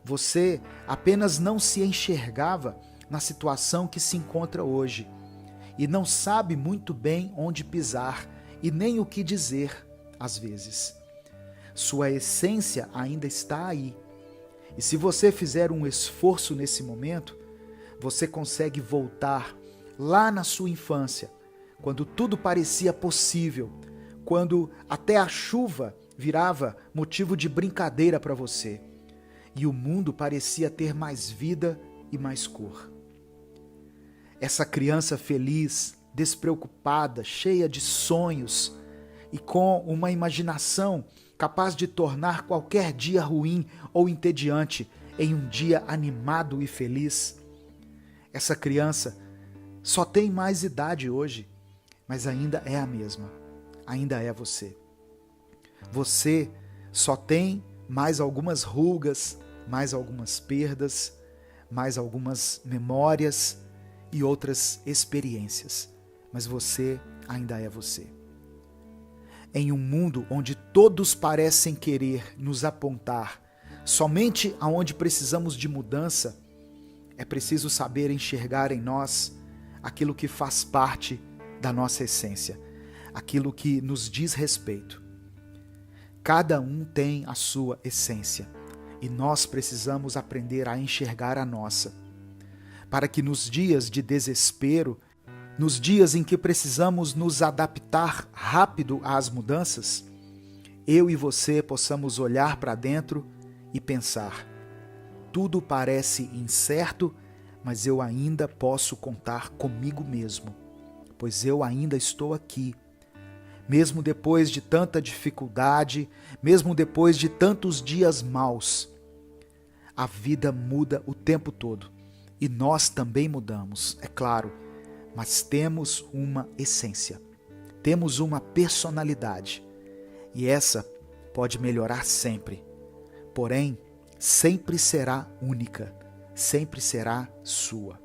Você apenas não se enxergava na situação que se encontra hoje e não sabe muito bem onde pisar e nem o que dizer, às vezes. Sua essência ainda está aí. E se você fizer um esforço nesse momento, você consegue voltar lá na sua infância, quando tudo parecia possível, quando até a chuva virava motivo de brincadeira para você e o mundo parecia ter mais vida e mais cor. Essa criança feliz, despreocupada, cheia de sonhos e com uma imaginação capaz de tornar qualquer dia ruim ou entediante em um dia animado e feliz. Essa criança só tem mais idade hoje, mas ainda é a mesma, ainda é você. Você só tem mais algumas rugas, mais algumas perdas, mais algumas memórias e outras experiências, mas você ainda é você. Em um mundo onde todos parecem querer nos apontar somente aonde precisamos de mudança, é preciso saber enxergar em nós aquilo que faz parte da nossa essência, aquilo que nos diz respeito. Cada um tem a sua essência e nós precisamos aprender a enxergar a nossa, para que nos dias de desespero, nos dias em que precisamos nos adaptar rápido às mudanças, eu e você possamos olhar para dentro e pensar: tudo parece incerto, mas eu ainda posso contar comigo mesmo, pois eu ainda estou aqui. Mesmo depois de tanta dificuldade, mesmo depois de tantos dias maus, a vida muda o tempo todo e nós também mudamos, é claro, mas temos uma essência, temos uma personalidade e essa pode melhorar sempre, porém, sempre será única, sempre será sua.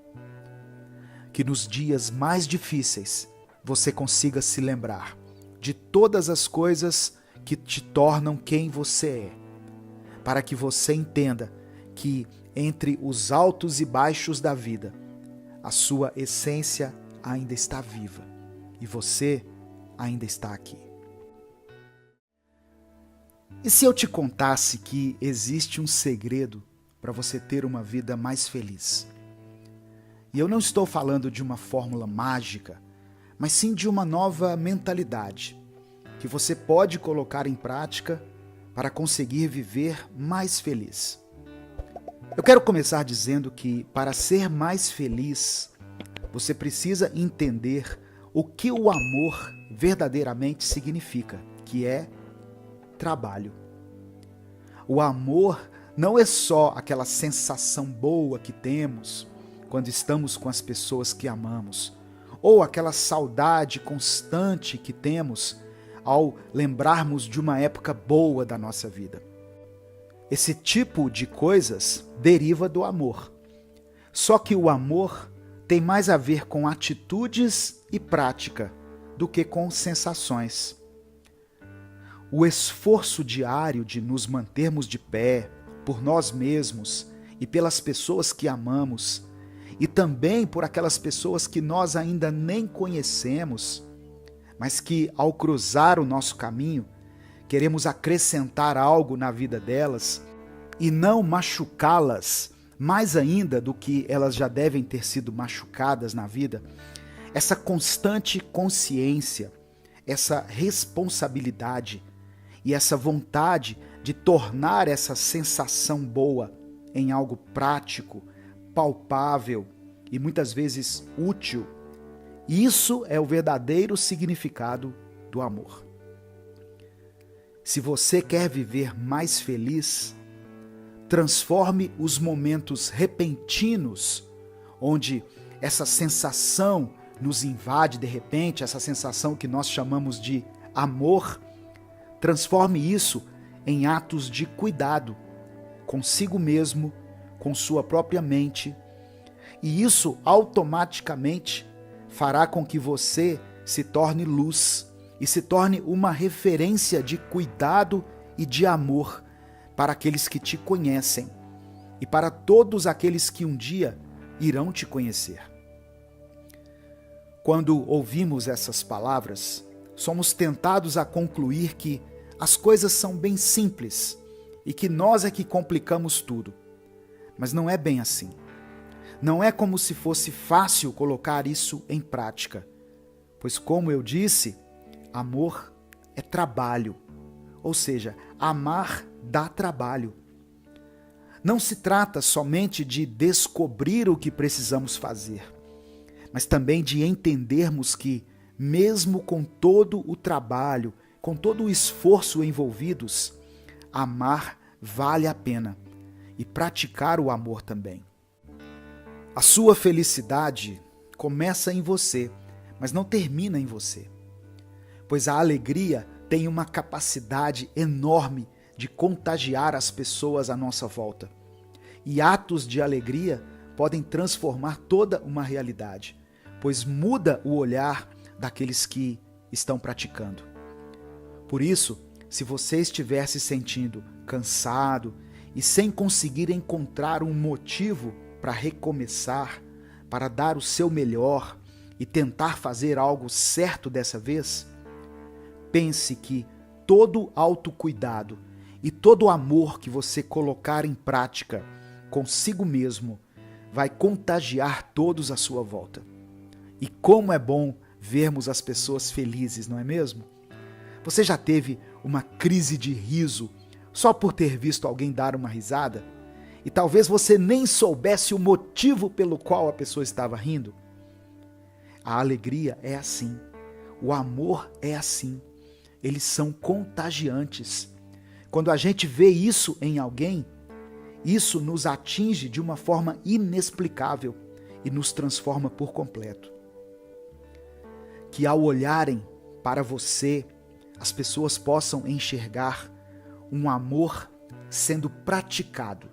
Que nos dias mais difíceis você consiga se lembrar de todas as coisas que te tornam quem você é, para que você entenda que entre os altos e baixos da vida, a sua essência ainda está viva e você ainda está aqui. E se eu te contasse que existe um segredo para você ter uma vida mais feliz? E eu não estou falando de uma fórmula mágica, mas sim de uma nova mentalidade que você pode colocar em prática para conseguir viver mais feliz. Eu quero começar dizendo que para ser mais feliz, você precisa entender o que o amor verdadeiramente significa, que é trabalho. O amor não é só aquela sensação boa que temos quando estamos com as pessoas que amamos, ou aquela saudade constante que temos ao lembrarmos de uma época boa da nossa vida. Esse tipo de coisas deriva do amor. Só que o amor tem mais a ver com atitudes e prática do que com sensações. O esforço diário de nos mantermos de pé por nós mesmos e pelas pessoas que amamos, e também por aquelas pessoas que nós ainda nem conhecemos, mas que ao cruzar o nosso caminho, queremos acrescentar algo na vida delas e não machucá-las mais ainda do que elas já devem ter sido machucadas na vida. Essa constante consciência, essa responsabilidade e essa vontade de tornar essa sensação boa em algo prático, palpável e muitas vezes útil, isso é o verdadeiro significado do amor. Se você quer viver mais feliz, transforme os momentos repentinos, onde essa sensação nos invade de repente, essa sensação que nós chamamos de amor, transforme isso em atos de cuidado consigo mesmo, com sua própria mente, e isso automaticamente fará com que você se torne luz e se torne uma referência de cuidado e de amor para aqueles que te conhecem e para todos aqueles que um dia irão te conhecer. Quando ouvimos essas palavras, somos tentados a concluir que as coisas são bem simples e que nós é que complicamos tudo. Mas não é bem assim. Não é como se fosse fácil colocar isso em prática, pois, como eu disse, amor é trabalho, ou seja, amar dá trabalho. Não se trata somente de descobrir o que precisamos fazer, mas também de entendermos que, mesmo com todo o trabalho, com todo o esforço envolvidos, amar vale a pena e praticar o amor também. A sua felicidade começa em você, mas não termina em você, pois a alegria tem uma capacidade enorme de contagiar as pessoas à nossa volta. E atos de alegria podem transformar toda uma realidade, pois muda o olhar daqueles que estão praticando. Por isso, se você estiver se sentindo cansado e sem conseguir encontrar um motivo para recomeçar, para dar o seu melhor e tentar fazer algo certo dessa vez, pense que todo autocuidado e todo amor que você colocar em prática consigo mesmo vai contagiar todos à sua volta. E como é bom vermos as pessoas felizes, não é mesmo? Você já teve uma crise de riso só por ter visto alguém dar uma risada? E talvez você nem soubesse o motivo pelo qual a pessoa estava rindo? A alegria é assim. O amor é assim. Eles são contagiantes. Quando a gente vê isso em alguém, isso nos atinge de uma forma inexplicável e nos transforma por completo. Que ao olharem para você, as pessoas possam enxergar um amor sendo praticado,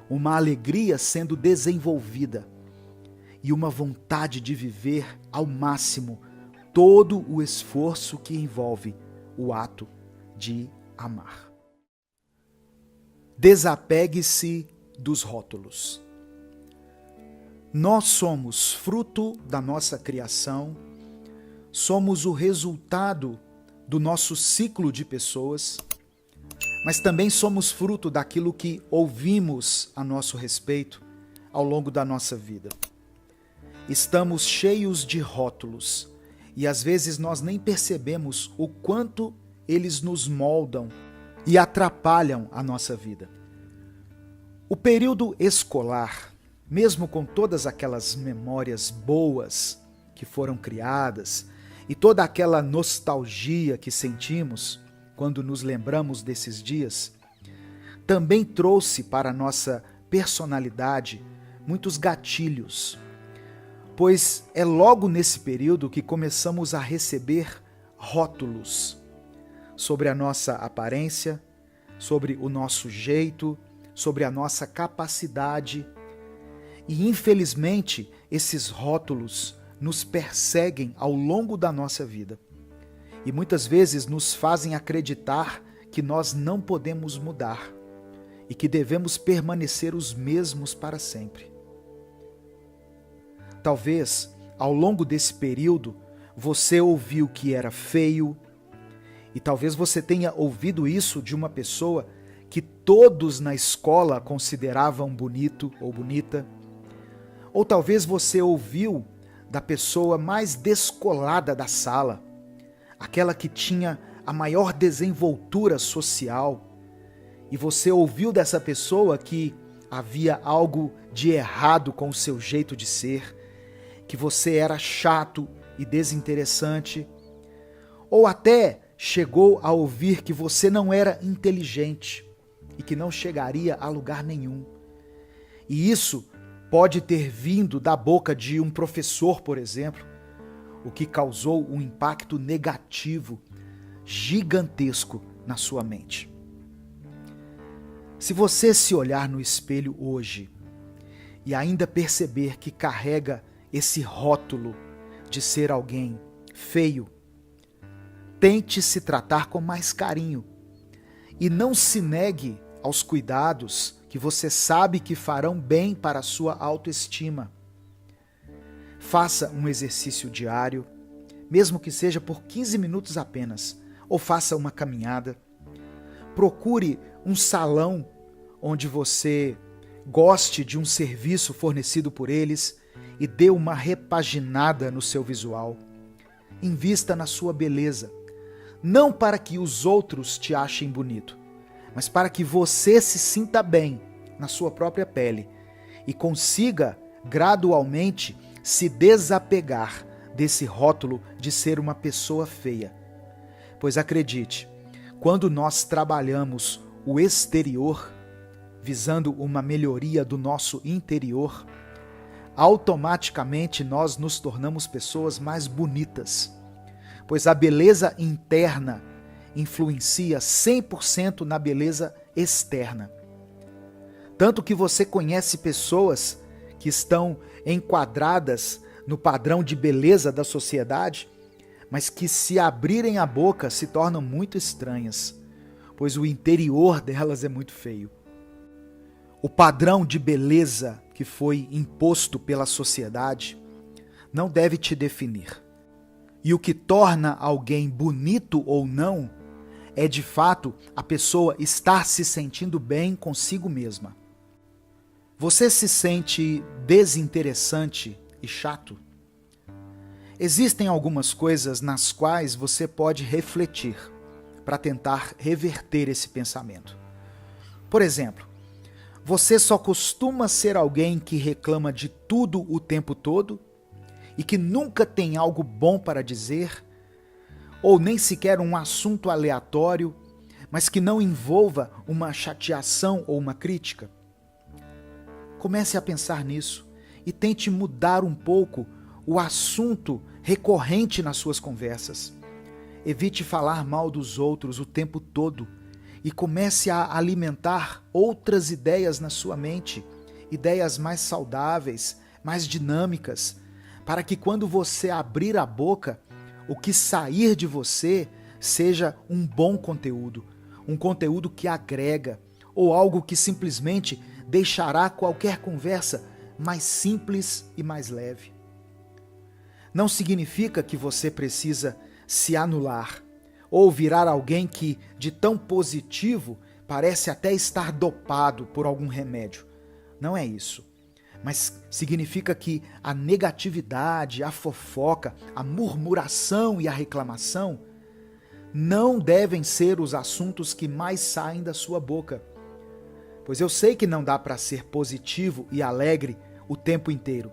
uma alegria sendo desenvolvida e uma vontade de viver ao máximo todo o esforço que envolve o ato de amar. Desapegue-se dos rótulos. Nós somos fruto da nossa criação, somos o resultado do nosso ciclo de pessoas, mas também somos fruto daquilo que ouvimos a nosso respeito ao longo da nossa vida. Estamos cheios de rótulos e às vezes nós nem percebemos o quanto eles nos moldam e atrapalham a nossa vida. O período escolar, mesmo com todas aquelas memórias boas que foram criadas e toda aquela nostalgia que sentimos quando nos lembramos desses dias, também trouxe para a nossa personalidade muitos gatilhos, pois é logo nesse período que começamos a receber rótulos sobre a nossa aparência, sobre o nosso jeito, sobre a nossa capacidade. E infelizmente, esses rótulos nos perseguem ao longo da nossa vida e muitas vezes nos fazem acreditar que nós não podemos mudar e que devemos permanecer os mesmos para sempre. Talvez, ao longo desse período, você ouviu que era feio, e talvez você tenha ouvido isso de uma pessoa que todos na escola consideravam bonito ou bonita. Ou talvez você ouviu da pessoa mais descolada da sala, aquela que tinha a maior desenvoltura social, e você ouviu dessa pessoa que havia algo de errado com o seu jeito de ser, que você era chato e desinteressante, ou até chegou a ouvir que você não era inteligente e que não chegaria a lugar nenhum. E isso pode ter vindo da boca de um professor, por exemplo, o que causou um impacto negativo gigantesco na sua mente. Se você se olhar no espelho hoje e ainda perceber que carrega esse rótulo de ser alguém feio, tente se tratar com mais carinho e não se negue aos cuidados que você sabe que farão bem para a sua autoestima. Faça um exercício diário, mesmo que seja por 15 minutos apenas, ou faça uma caminhada. Procure um salão onde você goste de um serviço fornecido por eles e dê uma repaginada no seu visual. Invista na sua beleza, não para que os outros te achem bonito, mas para que você se sinta bem na sua própria pele e consiga gradualmente se desapegar desse rótulo de ser uma pessoa feia. Pois acredite, quando nós trabalhamos o exterior, visando uma melhoria do nosso interior, automaticamente nós nos tornamos pessoas mais bonitas, pois a beleza interna influencia 100% na beleza externa. Tanto que você conhece pessoas que estão enquadradas no padrão de beleza da sociedade, mas que se abrirem a boca se tornam muito estranhas, pois o interior delas é muito feio. O padrão de beleza que foi imposto pela sociedade não deve te definir. E o que torna alguém bonito ou não é de fato a pessoa estar se sentindo bem consigo mesma. Você se sente desinteressante e chato? Existem algumas coisas nas quais você pode refletir para tentar reverter esse pensamento. Por exemplo, você só costuma ser alguém que reclama de tudo o tempo todo e que nunca tem algo bom para dizer, ou nem sequer um assunto aleatório, mas que não envolva uma chateação ou uma crítica? Comece a pensar nisso e tente mudar um pouco o assunto recorrente nas suas conversas. Evite falar mal dos outros o tempo todo e comece a alimentar outras ideias na sua mente, ideias mais saudáveis, mais dinâmicas, para que quando você abrir a boca, o que sair de você seja um bom conteúdo, um conteúdo que agrega, ou algo que simplesmente deixará qualquer conversa mais simples e mais leve. Não significa que você precisa se anular ou virar alguém que, de tão positivo, parece até estar dopado por algum remédio. Não é isso. Mas significa que a negatividade, a fofoca, a murmuração e a reclamação não devem ser os assuntos que mais saem da sua boca. Pois eu sei que não dá para ser positivo e alegre o tempo inteiro,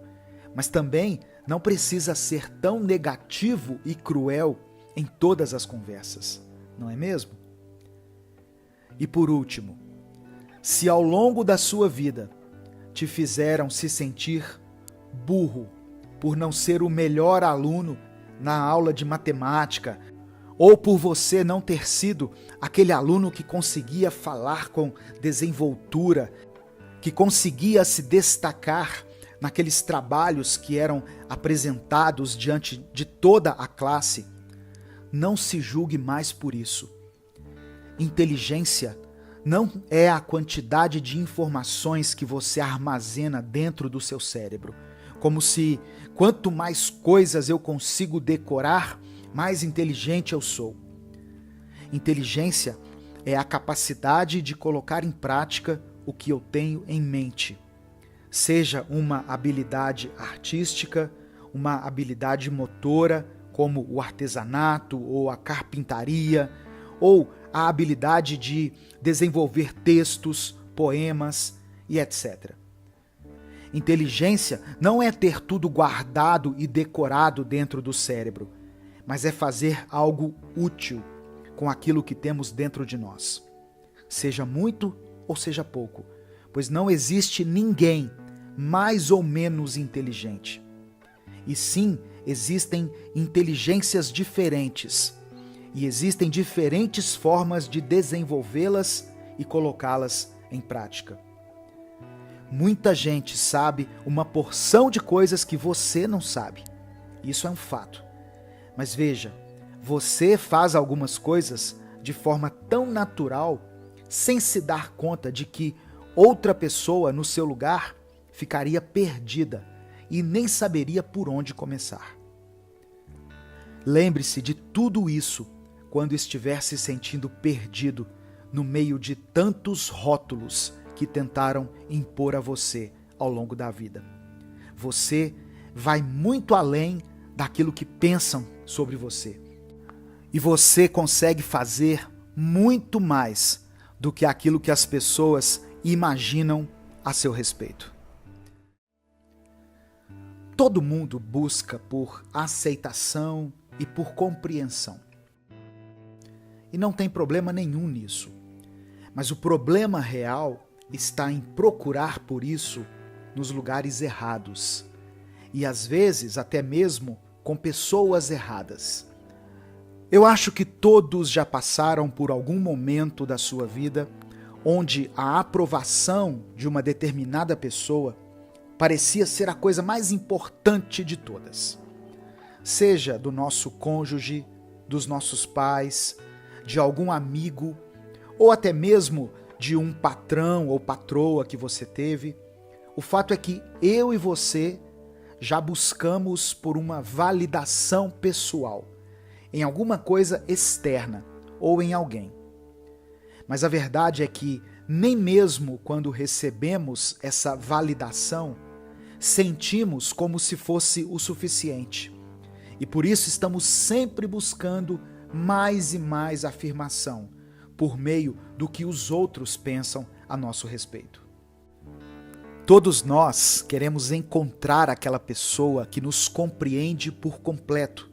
mas também não precisa ser tão negativo e cruel em todas as conversas, não é mesmo? E por último, se ao longo da sua vida te fizeram se sentir burro por não ser o melhor aluno na aula de matemática, ou por você não ter sido aquele aluno que conseguia falar com desenvoltura, que conseguia se destacar naqueles trabalhos que eram apresentados diante de toda a classe, não se julgue mais por isso. Inteligência não é a quantidade de informações que você armazena dentro do seu cérebro, como se quanto mais coisas eu consigo decorar, mais inteligente eu sou. Inteligência é a capacidade de colocar em prática o que eu tenho em mente. Seja uma habilidade artística, uma habilidade motora, como o artesanato ou a carpintaria, ou a habilidade de desenvolver textos, poemas e etc. Inteligência não é ter tudo guardado e decorado dentro do cérebro, mas é fazer algo útil com aquilo que temos dentro de nós. Seja muito ou seja pouco, pois não existe ninguém mais ou menos inteligente. E sim, existem inteligências diferentes, e existem diferentes formas de desenvolvê-las e colocá-las em prática. Muita gente sabe uma porção de coisas que você não sabe. Isso é um fato. Mas veja, você faz algumas coisas de forma tão natural, sem se dar conta de que outra pessoa no seu lugar ficaria perdida e nem saberia por onde começar. Lembre-se de tudo isso quando estiver se sentindo perdido no meio de tantos rótulos que tentaram impor a você ao longo da vida. Você vai muito além daquilo que pensam sobre você. E você consegue fazer muito mais do que aquilo que as pessoas imaginam a seu respeito. Todo mundo busca por aceitação e por compreensão. E não tem problema nenhum nisso. Mas o problema real está em procurar por isso nos lugares errados. E às vezes até mesmo com pessoas erradas. Eu acho que todos já passaram por algum momento da sua vida onde a aprovação de uma determinada pessoa parecia ser a coisa mais importante de todas. Seja do nosso cônjuge, dos nossos pais, de algum amigo, ou até mesmo de um patrão ou patroa que você teve. O fato é que eu e você já buscamos por uma validação pessoal, em alguma coisa externa ou em alguém. Mas a verdade é que nem mesmo quando recebemos essa validação, sentimos como se fosse o suficiente. E por isso estamos sempre buscando mais e mais afirmação, por meio do que os outros pensam a nosso respeito. Todos nós queremos encontrar aquela pessoa que nos compreende por completo,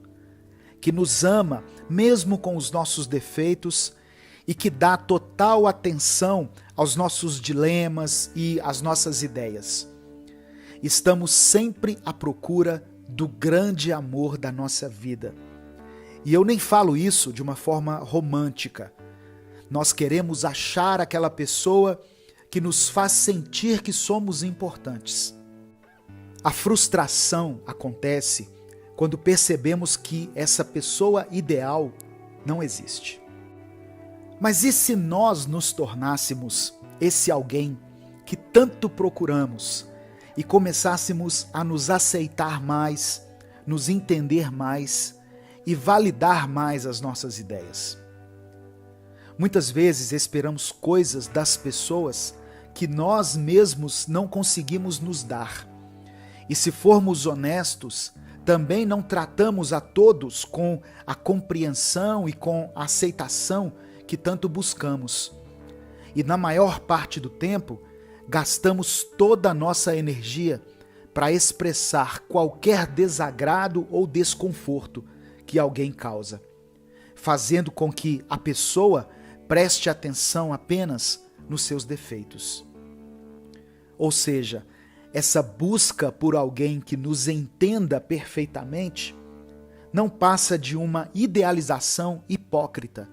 que nos ama mesmo com os nossos defeitos e que dá total atenção aos nossos dilemas e às nossas ideias. Estamos sempre à procura do grande amor da nossa vida. E eu nem falo isso de uma forma romântica. Nós queremos achar aquela pessoa que nos faz sentir que somos importantes. A frustração acontece quando percebemos que essa pessoa ideal não existe. Mas e se nós nos tornássemos esse alguém que tanto procuramos e começássemos a nos aceitar mais, nos entender mais e validar mais as nossas ideias? Muitas vezes esperamos coisas das pessoas que nós mesmos não conseguimos nos dar. E se formos honestos, também não tratamos a todos com a compreensão e com a aceitação que tanto buscamos. E na maior parte do tempo, gastamos toda a nossa energia para expressar qualquer desagrado ou desconforto que alguém causa, fazendo com que a pessoa preste atenção apenas nos seus defeitos. Ou seja, essa busca por alguém que nos entenda perfeitamente não passa de uma idealização hipócrita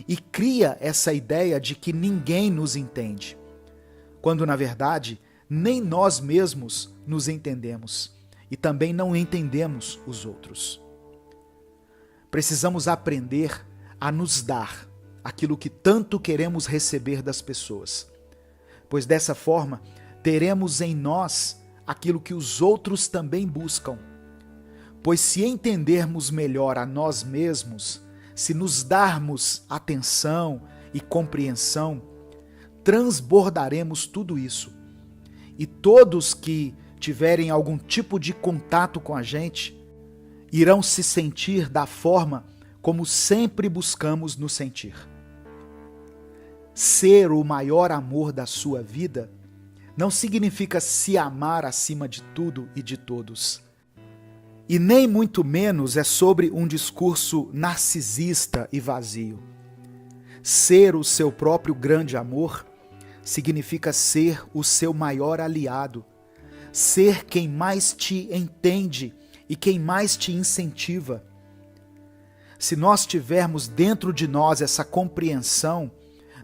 e cria essa ideia de que ninguém nos entende, quando na verdade nem nós mesmos nos entendemos e também não entendemos os outros. Precisamos aprender a nos dar aquilo que tanto queremos receber das pessoas, pois dessa forma teremos em nós aquilo que os outros também buscam. Pois se entendermos melhor a nós mesmos, se nos darmos atenção e compreensão, transbordaremos tudo isso. E todos que tiverem algum tipo de contato com a gente, irão se sentir da forma como sempre buscamos nos sentir. Ser o maior amor da sua vida não significa se amar acima de tudo e de todos. E nem muito menos é sobre um discurso narcisista e vazio. Ser o seu próprio grande amor significa ser o seu maior aliado, ser quem mais te entende e quem mais te incentiva. Se nós tivermos dentro de nós essa compreensão,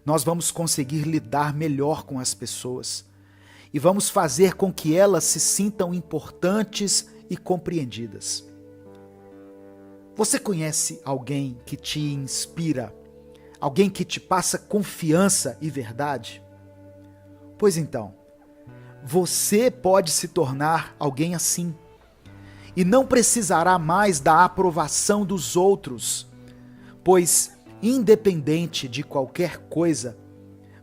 nós vamos conseguir lidar melhor com as pessoas e vamos fazer com que elas se sintam importantes e compreendidas. Você conhece alguém que te inspira? Alguém que te passa confiança e verdade? Pois então, você pode se tornar alguém assim e não precisará mais da aprovação dos outros, pois, independente de qualquer coisa,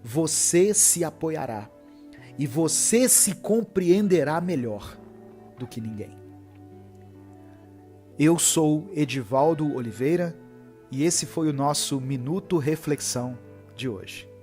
você se apoiará e você se compreenderá melhor do que ninguém. Eu sou Edivaldo Oliveira e esse foi o nosso Minuto Reflexão de hoje.